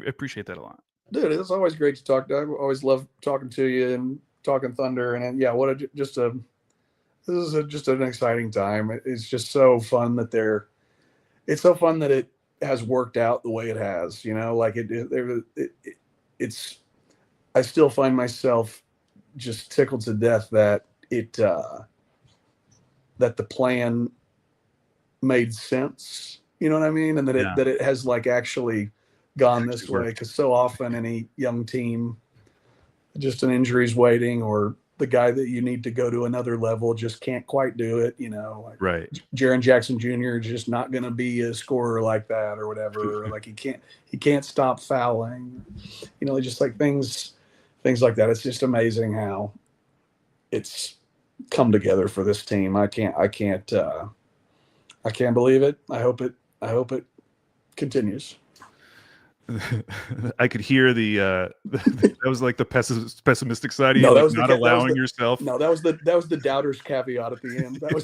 appreciate that a lot. Dude, it's always great to talk to. I always love talking to you and talking Thunder. And this is just an exciting time. It's just so fun that it's so fun that it has worked out the way it has, like it's, I still find myself just tickled to death that that the plan made sense, you know what I mean? And that it has like actually gone this way. Cause so often any young team, just an injury's waiting, or the guy that you need to go to another level just can't quite do it, like right. Jaren Jackson Jr. is just not going to be a scorer like that or whatever. Or like he can't stop fouling, just like things like that. It's just amazing how it's come together for this team. I can't believe it. I hope it continues. I could hear that was like the pessimistic side of you, that was not allowing yourself. No, that was the doubter's caveat at the end. That was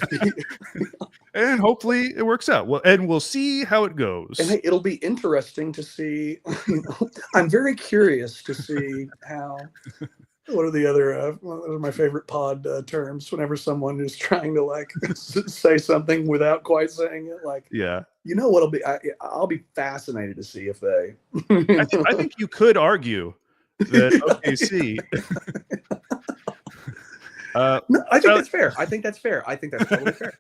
and hopefully it works out. Well, and we'll see how it goes. And hey, it'll be interesting to see. I'm very curious to see how. What are the other? Those are my favorite pod terms. Whenever someone is trying to like say something without quite saying it, like what'll be? I'll be fascinated to see if they. I think you could argue that OKC. No, I think that's fair. I think that's totally fair.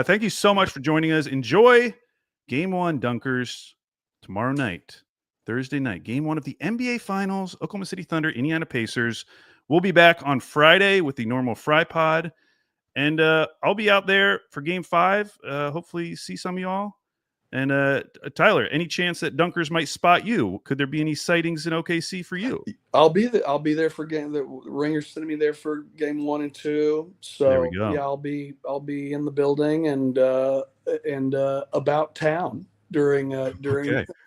Thank you so much for joining us. Enjoy Game 1 Dunkers tomorrow night. Thursday night, Game 1 of the NBA Finals, Oklahoma City Thunder, Indiana Pacers. We'll be back on Friday with the normal Fry Pod, and I'll be out there for Game 5. Hopefully, see some of y'all. And Tyler, any chance that Dunkers might spot you? Could there be any sightings in OKC for you? I'll be there for game. The Ringers sending me there for Game 1 and 2. So there we go. Yeah, I'll be in the building and about town. During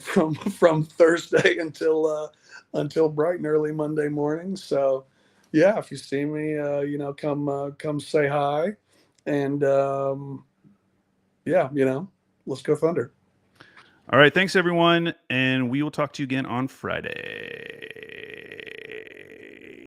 from Thursday until bright and early Monday morning. So yeah, if you see me, come say hi, and let's go Thunder. All right, thanks everyone, and we will talk to you again on Friday.